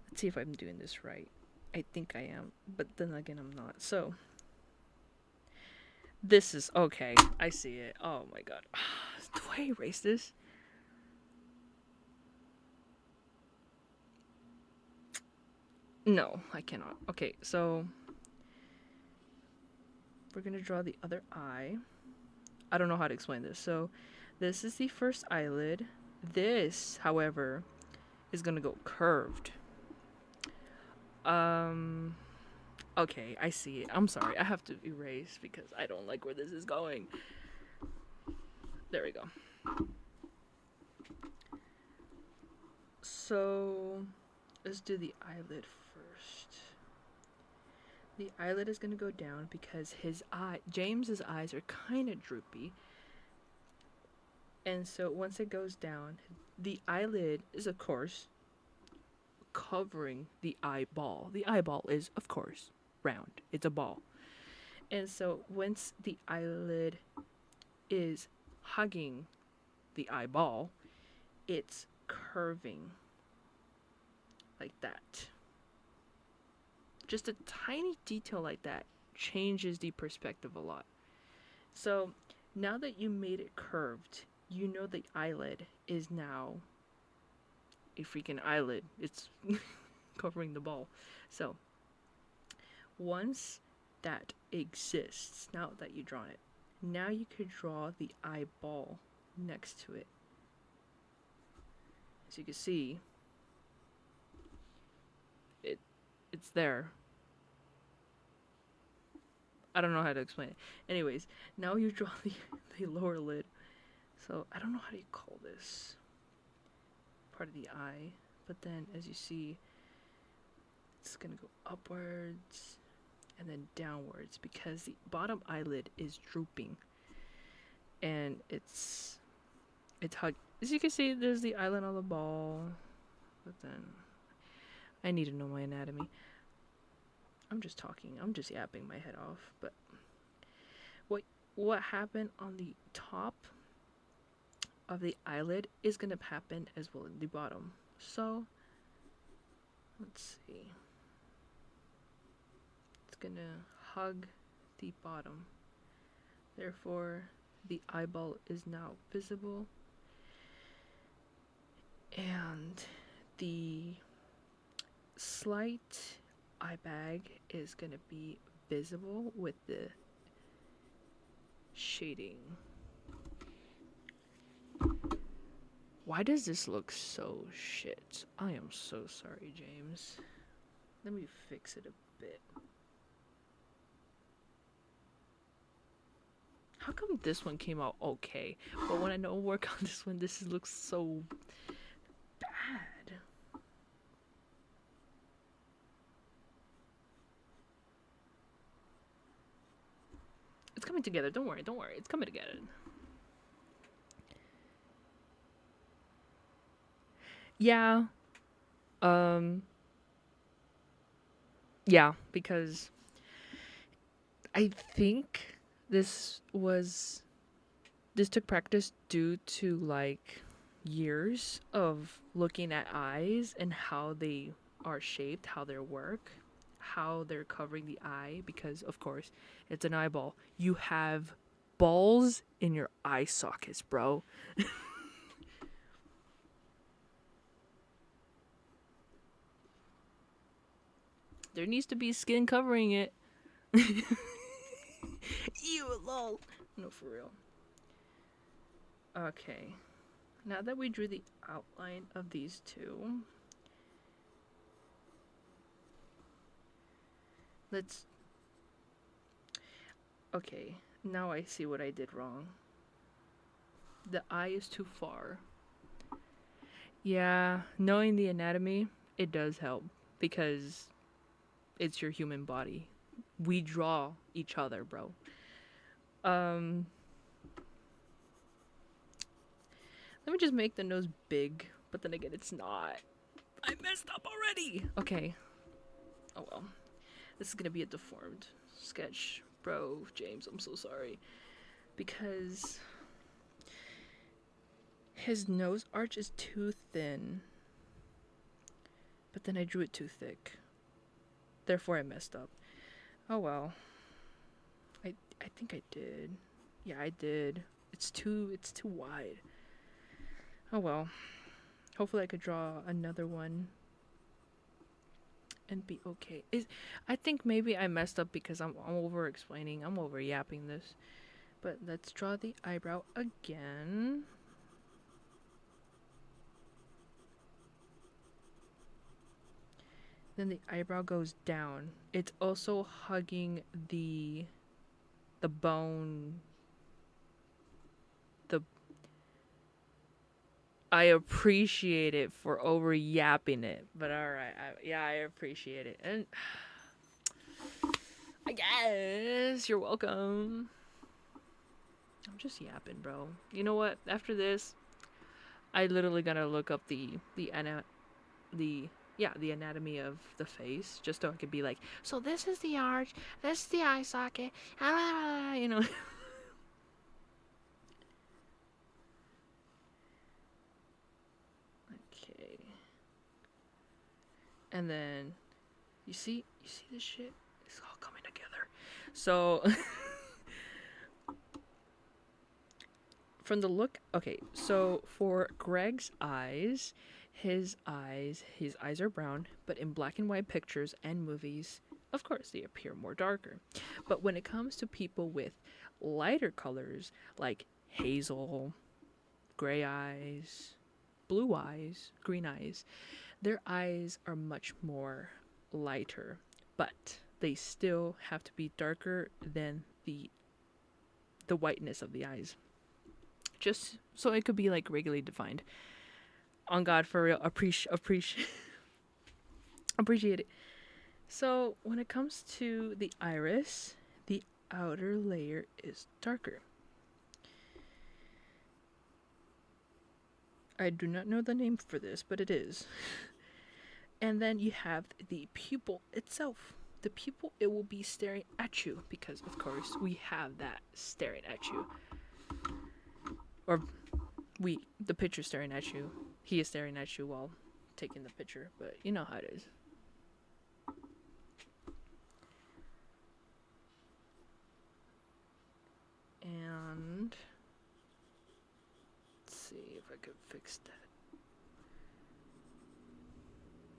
Let's see if I'm doing this right. I think I am, but then again, I'm not. So this is okay. I see it. Oh my god. Do I erase this? No, I cannot. Okay, so we're gonna draw the other eye. I don't know how to explain this. So this is the first eyelid. This, however, is gonna go curved. Okay, I see it. I'm sorry. I have to erase because I don't like where this is going. There we go. So let's do the eyelid first. The eyelid is going to go down because James's eyes are kind of droopy. And so once it goes down, the eyelid is, of course, covering the eyeball. The eyeball is, of course, round. It's a ball. And so once the eyelid is hugging the eyeball, it's curving like that. Just a tiny detail like that changes the perspective a lot. So now that you made it curved, you know the eyelid is now a freaking eyelid. It's covering the ball. So once that exists, now that you've drawn it, now you could draw the eyeball next to it. As you can see, it's there. I don't know how to explain it. Anyways, now you draw the lower lid. So I don't know how do you call this part of the eye, but then as you see, it's gonna go upwards and then downwards because the bottom eyelid is drooping, and it's hug. As you can see, there's the eyelid on the ball, but then I need to know my anatomy. I'm just talking. I'm just yapping my head off. But what happened on the top of the eyelid is gonna happen as well in the bottom. So let's see. It's gonna hug the bottom. Therefore, the eyeball is now visible, and the slight eye bag is gonna be visible with the shading. Why does this look so shit? I am so sorry, James. Let me fix it a bit. How come this one came out okay, but when I don't work on this one, this looks so bad? It's coming together. Don't worry. It's coming together. Yeah. Yeah, because I think this took practice due to like years of looking at eyes and how they are shaped, how they work, how they're covering the eye, because of course it's an eyeball. You have balls in your eye sockets, bro. There needs to be skin covering it. Ew, lol. No, for real. Okay. Now that we drew the outline of these two, let's... Okay, now I see what I did wrong. The eye is too far. Yeah, knowing the anatomy, it does help because it's your human body. We draw each other, bro. Let me just make the nose big, but then again, it's not. I messed up already. Okay. Oh well. This is gonna be a deformed sketch, bro. James, I'm so sorry. Because his nose arch is too thin. But then I drew it too thick. Therefore, I messed up. Oh well. I think I did. Yeah, I did. It's too wide. Oh well. Hopefully I could draw another one and be okay. I think maybe I messed up because I'm over explaining. I'm over yapping this. But let's draw the eyebrow again. Then the eyebrow goes down. It's also hugging the bone. I appreciate it for over yapping it, but alright, I appreciate it. And I guess you're welcome. I'm just yapping, bro. You know what? After this, I literally gotta look up the yeah, the anatomy of the face, just so I could be like, so this is the arch, this is the eye socket, you know. Okay. And then you see this shit? It's all coming together. So from the look, okay, so for Greg's eyes, his eyes are brown, but in black and white pictures and movies, of course, they appear more darker. But when it comes to people with lighter colors like hazel, gray eyes, blue eyes, green eyes, their eyes are much more lighter, but they still have to be darker than the whiteness of the eyes. Just so it could be like regularly defined. On God, for real, appreciate it. So when it comes to the iris, the outer layer is darker. I do not know the name for this, but it is. And then you have the pupil itself. The pupil, it will be staring at you because, of course, we have that staring at you. Or the picture staring at you. He is staring at you while taking the picture, but you know how it is. And let's see if I could fix that.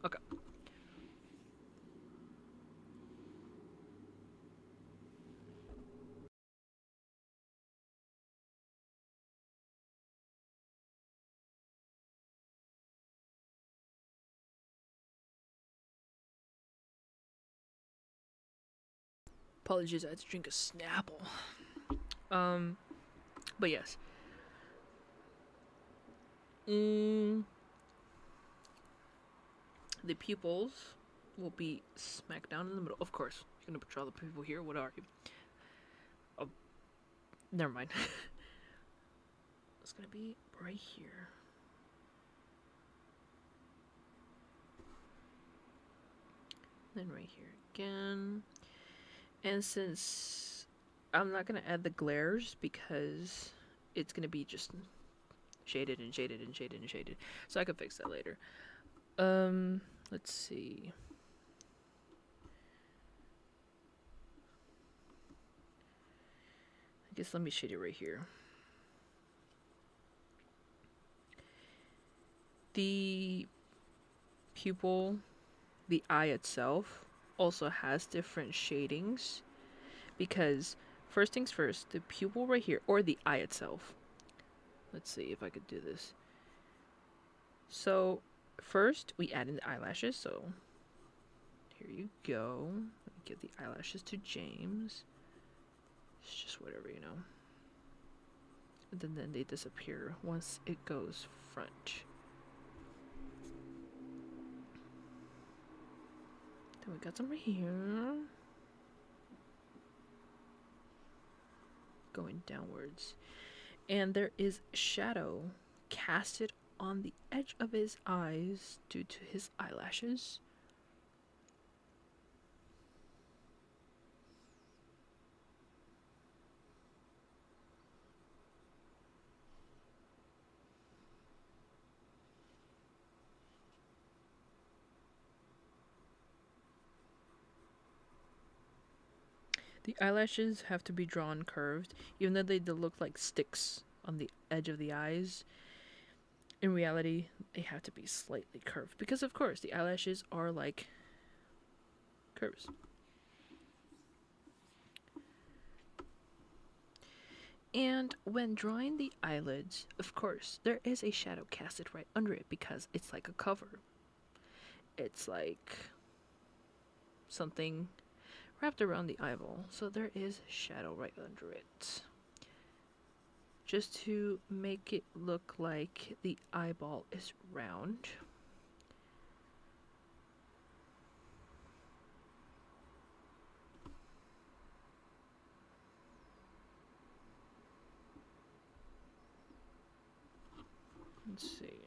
Okay. Apologies, I had to drink a Snapple. But yes. The pupils will be smack down in the middle. Of course, you're gonna draw the pupil here. What are you? Oh, never mind. It's gonna be right here. Then right here again. And since I'm not gonna add the glares because it's gonna be just shaded and shaded and shaded and shaded, so I could fix that later. Let's see. I guess let me shade it right here. The pupil, the eye itself, also has different shadings because first things first, the pupil right here, or the eye itself. Let's see if I could do this. So first we add in the eyelashes, so here you go. Let me give the eyelashes to James. It's just whatever, you know. And then they disappear once it goes front. Then we got some right here. Going downwards. And there is shadow casted on the edge of his eyes due to his eyelashes. The eyelashes have to be drawn curved, even though they look like sticks on the edge of the eyes. In reality, they have to be slightly curved because, of course, the eyelashes are like curves. And when drawing the eyelids, of course, there is a shadow casted right under it because it's like a cover. It's like something wrapped around the eyeball, so there is shadow right under it. Just to make it look like the eyeball is round. Let's see.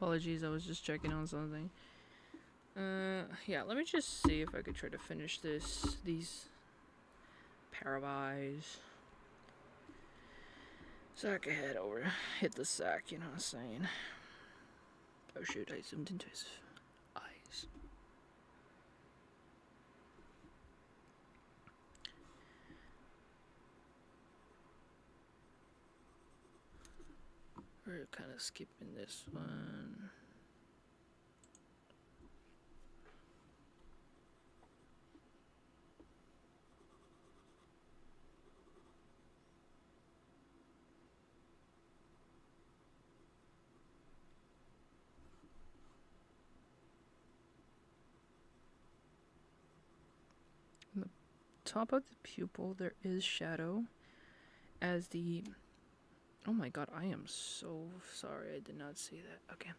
Apologies, I was just checking on something. Yeah, let me just see if I could try to finish these parabis. So I can head over, hit the sack, you know what I'm saying? Oh shoot, I zoomed into his eyes. We're kind of skipping this one. On the top of the pupil, there is shadow. As the... Oh my god, I am so sorry, I did not see that. Okay.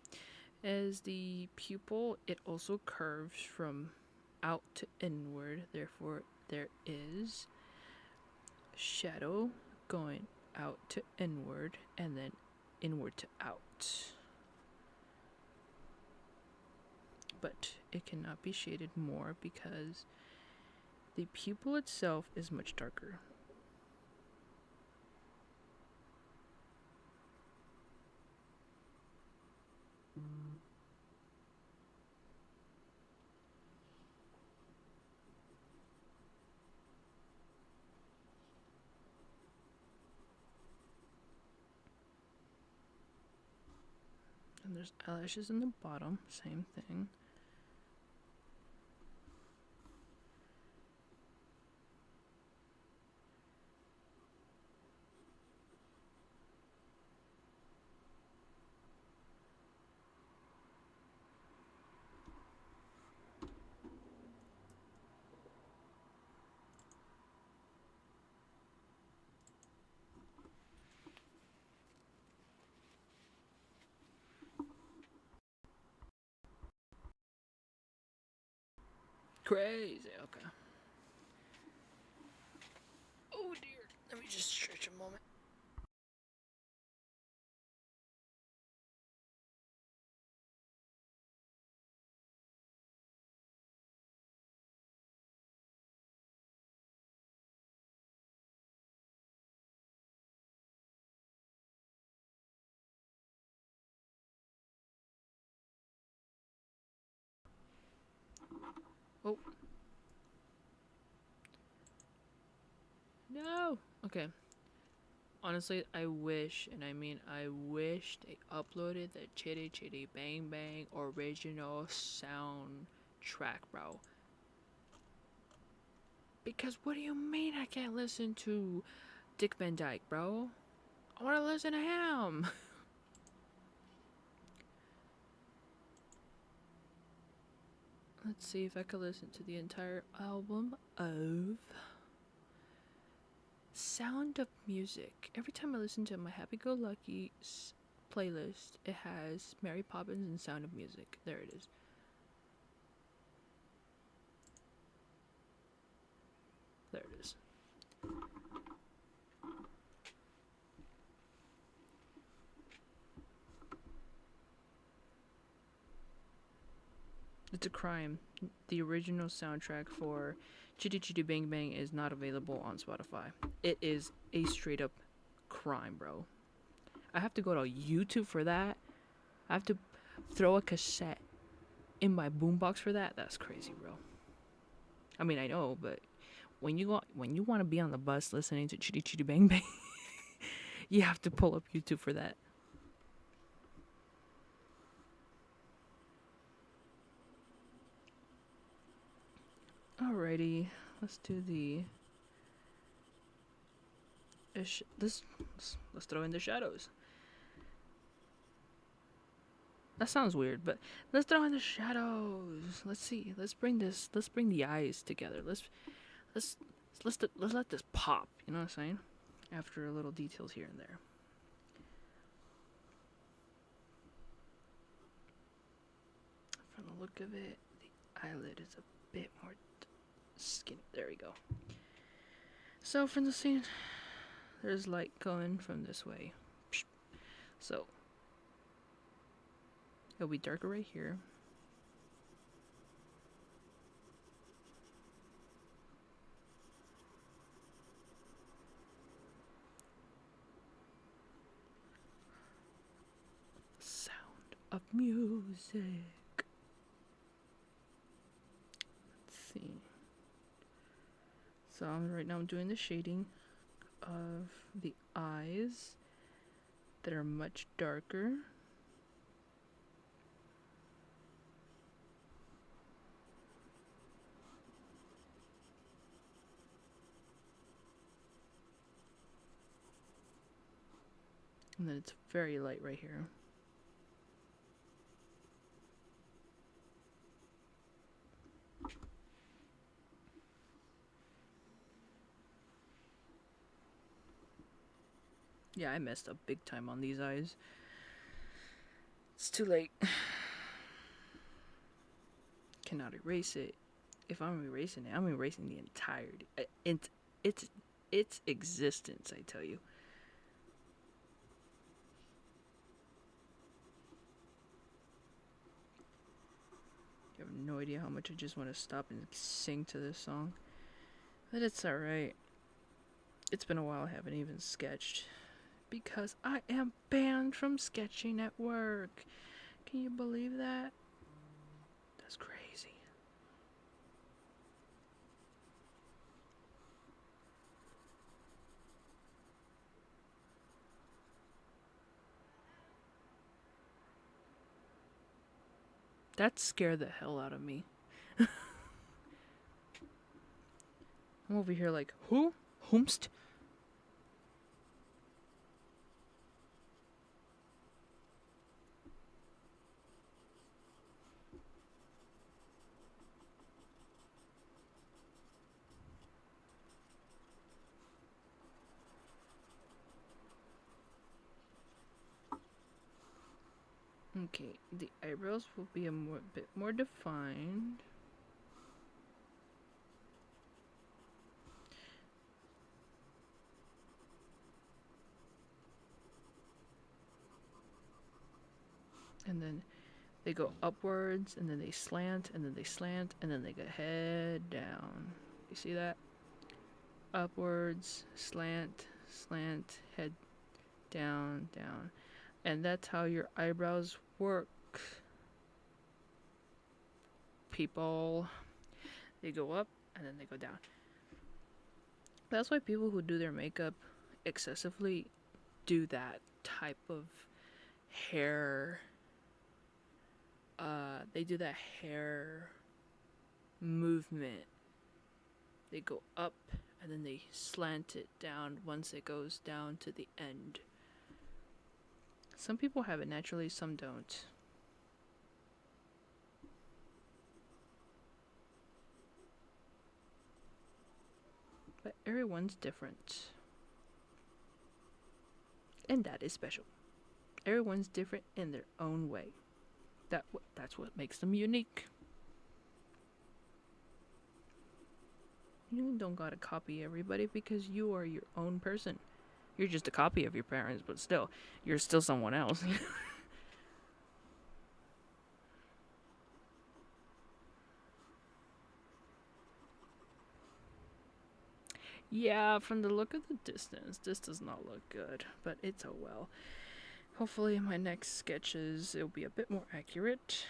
As the pupil, it also curves from out to inward, therefore there is shadow going out to inward and then inward to out. But it cannot be shaded more because the pupil itself is much darker. And there's eyelashes in the bottom, same thing. Crazy, okay. Oh dear, let me just stretch a moment. Oh. No! Okay. Honestly, I wish, and I mean I wish they uploaded the Chitty Chitty Bang Bang original soundtrack, bro. Because what do you mean I can't listen to Dick Van Dyke, bro? I want to listen to him. Let's see if I can listen to the entire album of Sound of Music. Every time I listen to my Happy Go Lucky playlist, it has Mary Poppins and Sound of Music. There it is. There it is. It's a crime. The original soundtrack for Chitty Chitty Bang Bang is not available on Spotify. It is a straight up crime, bro. I have to go to YouTube for that. I have to throw a cassette in my boombox for that. That's crazy, bro. I mean, I know, but when you want to be on the bus listening to Chitty Chitty Bang Bang, you have to pull up YouTube for that. Alrighty, let's do the. Let's throw in the shadows. That sounds weird, but let's throw in the shadows. Let's see. Let's bring the eyes together. Let's let's let this pop. You know what I'm saying? After a little details here and there. From the look of it, the eyelid is a bit more skinny. There we go. So from the scene, there's light going from this way. So It'll be darker right here. The sound of music. Let's see. So right now I'm doing the shading of the eyes that are much darker. And then it's very light right here. Yeah, I messed up big time on these eyes. It's too late. Cannot erase it. If I'm erasing it, I'm erasing the entirety. Its existence, I tell you. You have no idea how much I just want to stop and sing to this song. But it's alright. It's been a while I haven't even sketched. Because I am banned from sketching at work. Can you believe that? That's crazy. That scared the hell out of me. I'm over here like, who? Whomst? Okay, the eyebrows will be a bit more defined. And then they go upwards, and then they slant, and then they slant, and then they go head down. You see that? Upwards, slant, slant, head down, down. And that's how your eyebrows work. People, they go up, and then they go down. That's why people who do their makeup excessively do that type of hair. They do that hair movement. They go up and then they slant it down once it goes down to the end. Some people have it naturally, some don't. But everyone's different. And that is special. Everyone's different in their own way. That's what makes them unique. You don't gotta copy everybody because you are your own person. You're just a copy of your parents, but still, you're still someone else. Yeah, from the look of the distance, this does not look good, but it's oh well. Hopefully in my next sketches it'll be a bit more accurate.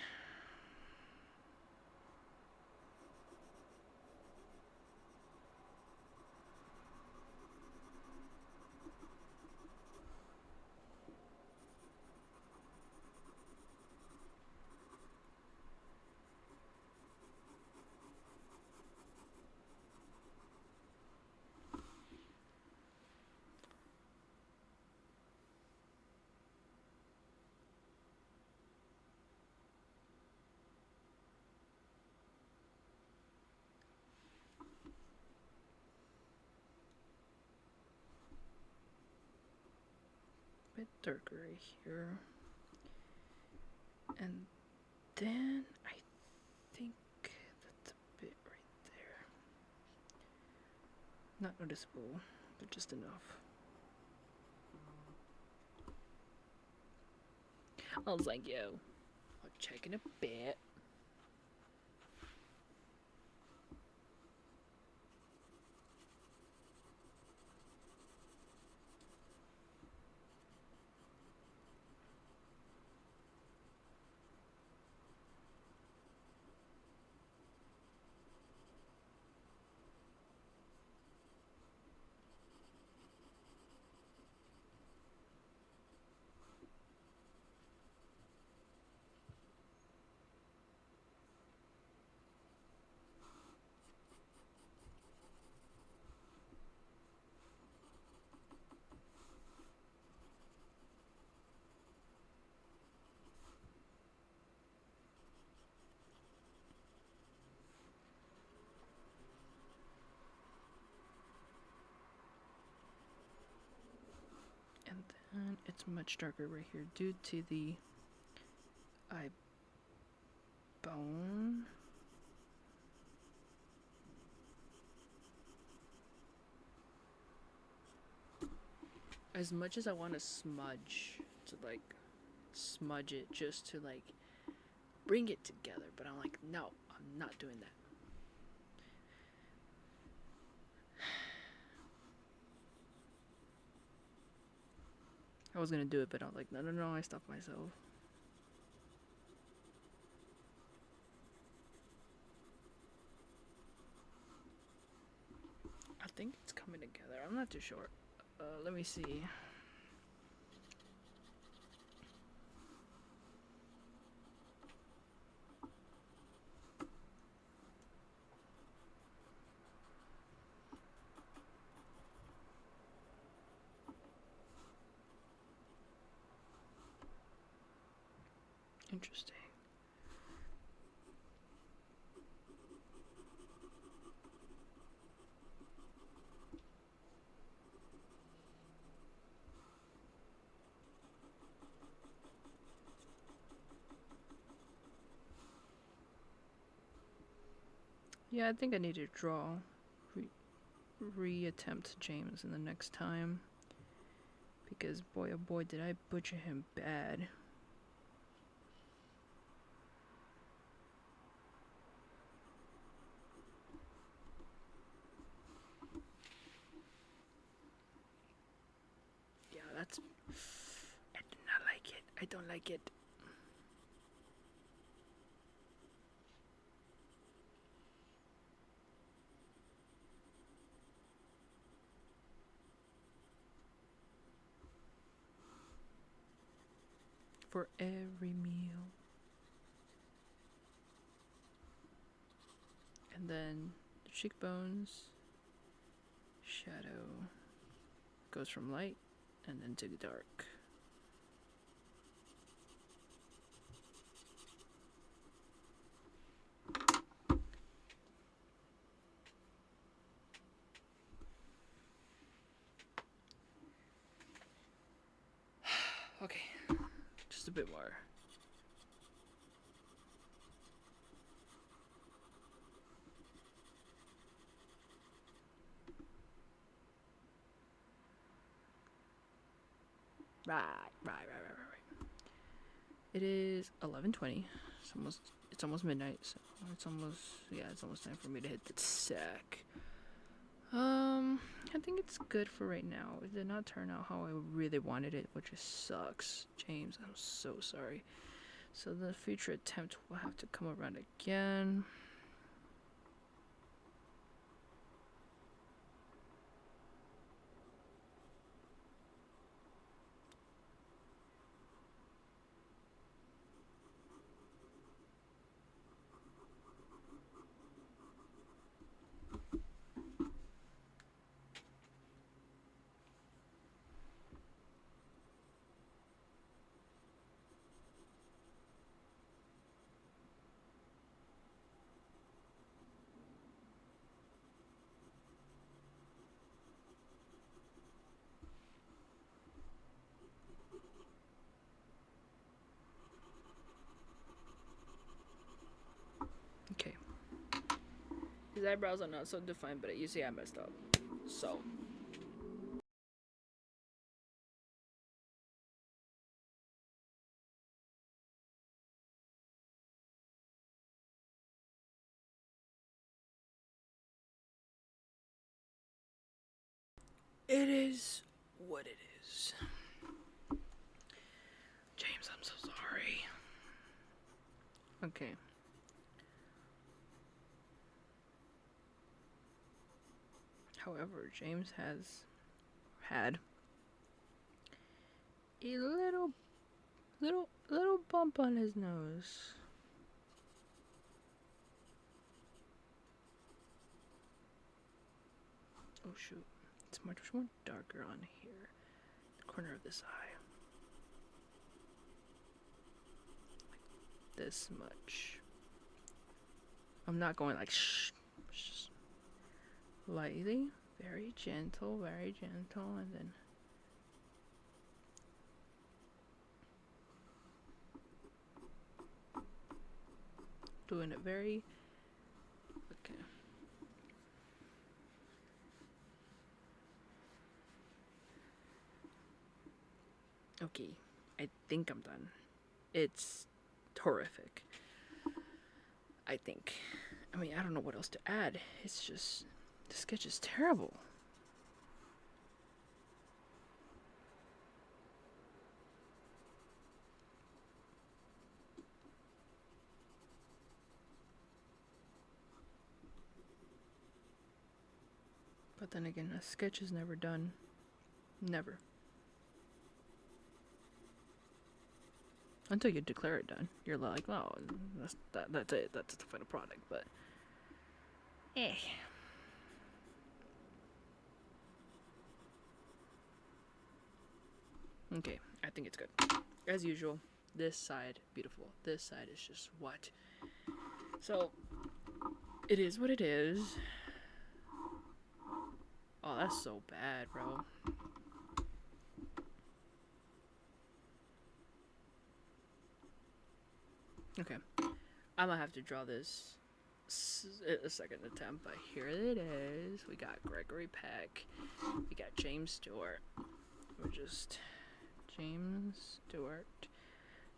Bit darker right here. And then I think that's a bit right there. Not noticeable, but just enough. I was like, yo, I'll check in a bit. And then it's much darker right here due to the eye bone. As much as I want to smudge, to like smudge it just to like bring it together, but I'm like, no, I'm not doing that. I was gonna do it, but I was like, no, I stopped myself. I think it's coming together. I'm not too sure. Let me see. Interesting. Yeah, I think I need to draw, re-attempt James in the next time. Because boy oh boy did I butcher him bad. Yeah, that's... I do not like it. I don't like it. For every meal. And then the cheekbones, shadow goes from light and then to the dark. Okay, just a bit more. Right. It is 11:20. It's almost midnight, so it's almost time for me to hit the sack. I think it's good for right now. It did not turn out how I really wanted it, which just sucks. James, I'm so sorry. So the future attempt will have to come around again. Okay. His eyebrows are not so defined, but you see I messed up. So it is what it is. James, I'm so sorry. Okay. However, James has had a little bump on his nose. Oh shoot, it's much more darker on here, the corner of this eye. Like this much. I'm not going like shh, just lightly, very gentle, and then doing it very okay. Okay, I think I'm done. It's horrific. I think. I mean, I don't know what else to add. It's just the sketch is terrible. But then again, a sketch is never done. Never. Until you declare it done. You're like, oh, that's it. That's the final product. But, okay, I think it's good. As usual, this side, beautiful. This side is just what? So, it is what it is. Oh, that's so bad, bro. Okay. I'm gonna have to draw this a second attempt, but here it is. We got Gregory Peck. We got James Stewart. We're just James Stewart.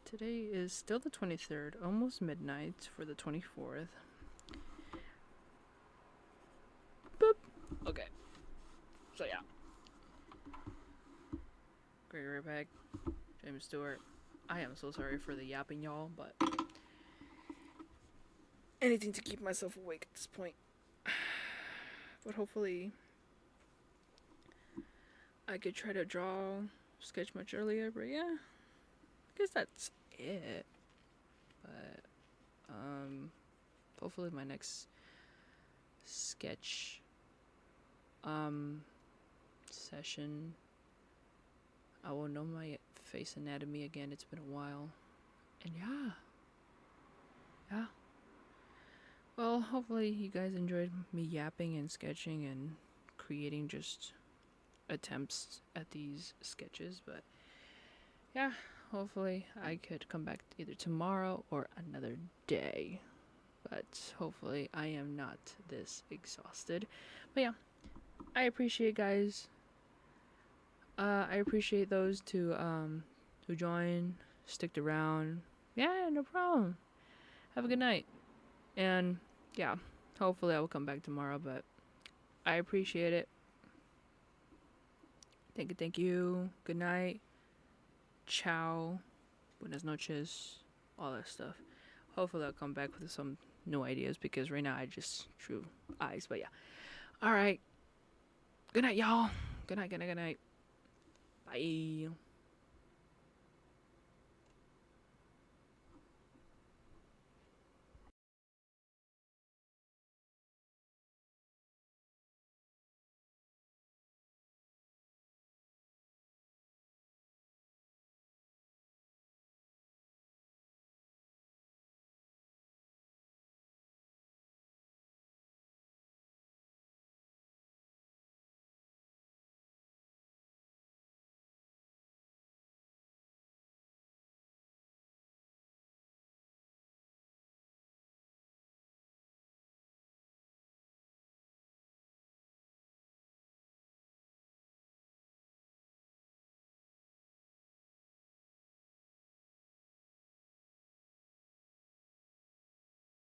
Today is still the 23rd, almost midnight for the 24th. Boop. Okay. So yeah. Gregory Peck, James Stewart. I am so sorry for the yapping, y'all, but anything to keep myself awake at this point. But hopefully I could try to sketch much earlier, but yeah. I guess that's it. But hopefully my next sketch session I will know my face anatomy again. It's been a while. And yeah. Well, hopefully you guys enjoyed me yapping and sketching and creating just attempts at these sketches, but yeah, hopefully I could come back either tomorrow or another day. But hopefully I am not this exhausted. But yeah, I appreciate guys. I appreciate those who join, sticked around. Yeah, no problem. Have a good night. And yeah, hopefully I will come back tomorrow, but I appreciate it. Thank you. Good night. Ciao. Buenas noches. All that stuff. Hopefully I'll come back with some new ideas because right now I just drew eyes. But yeah. Alright. Good night, y'all. Good night. Bye.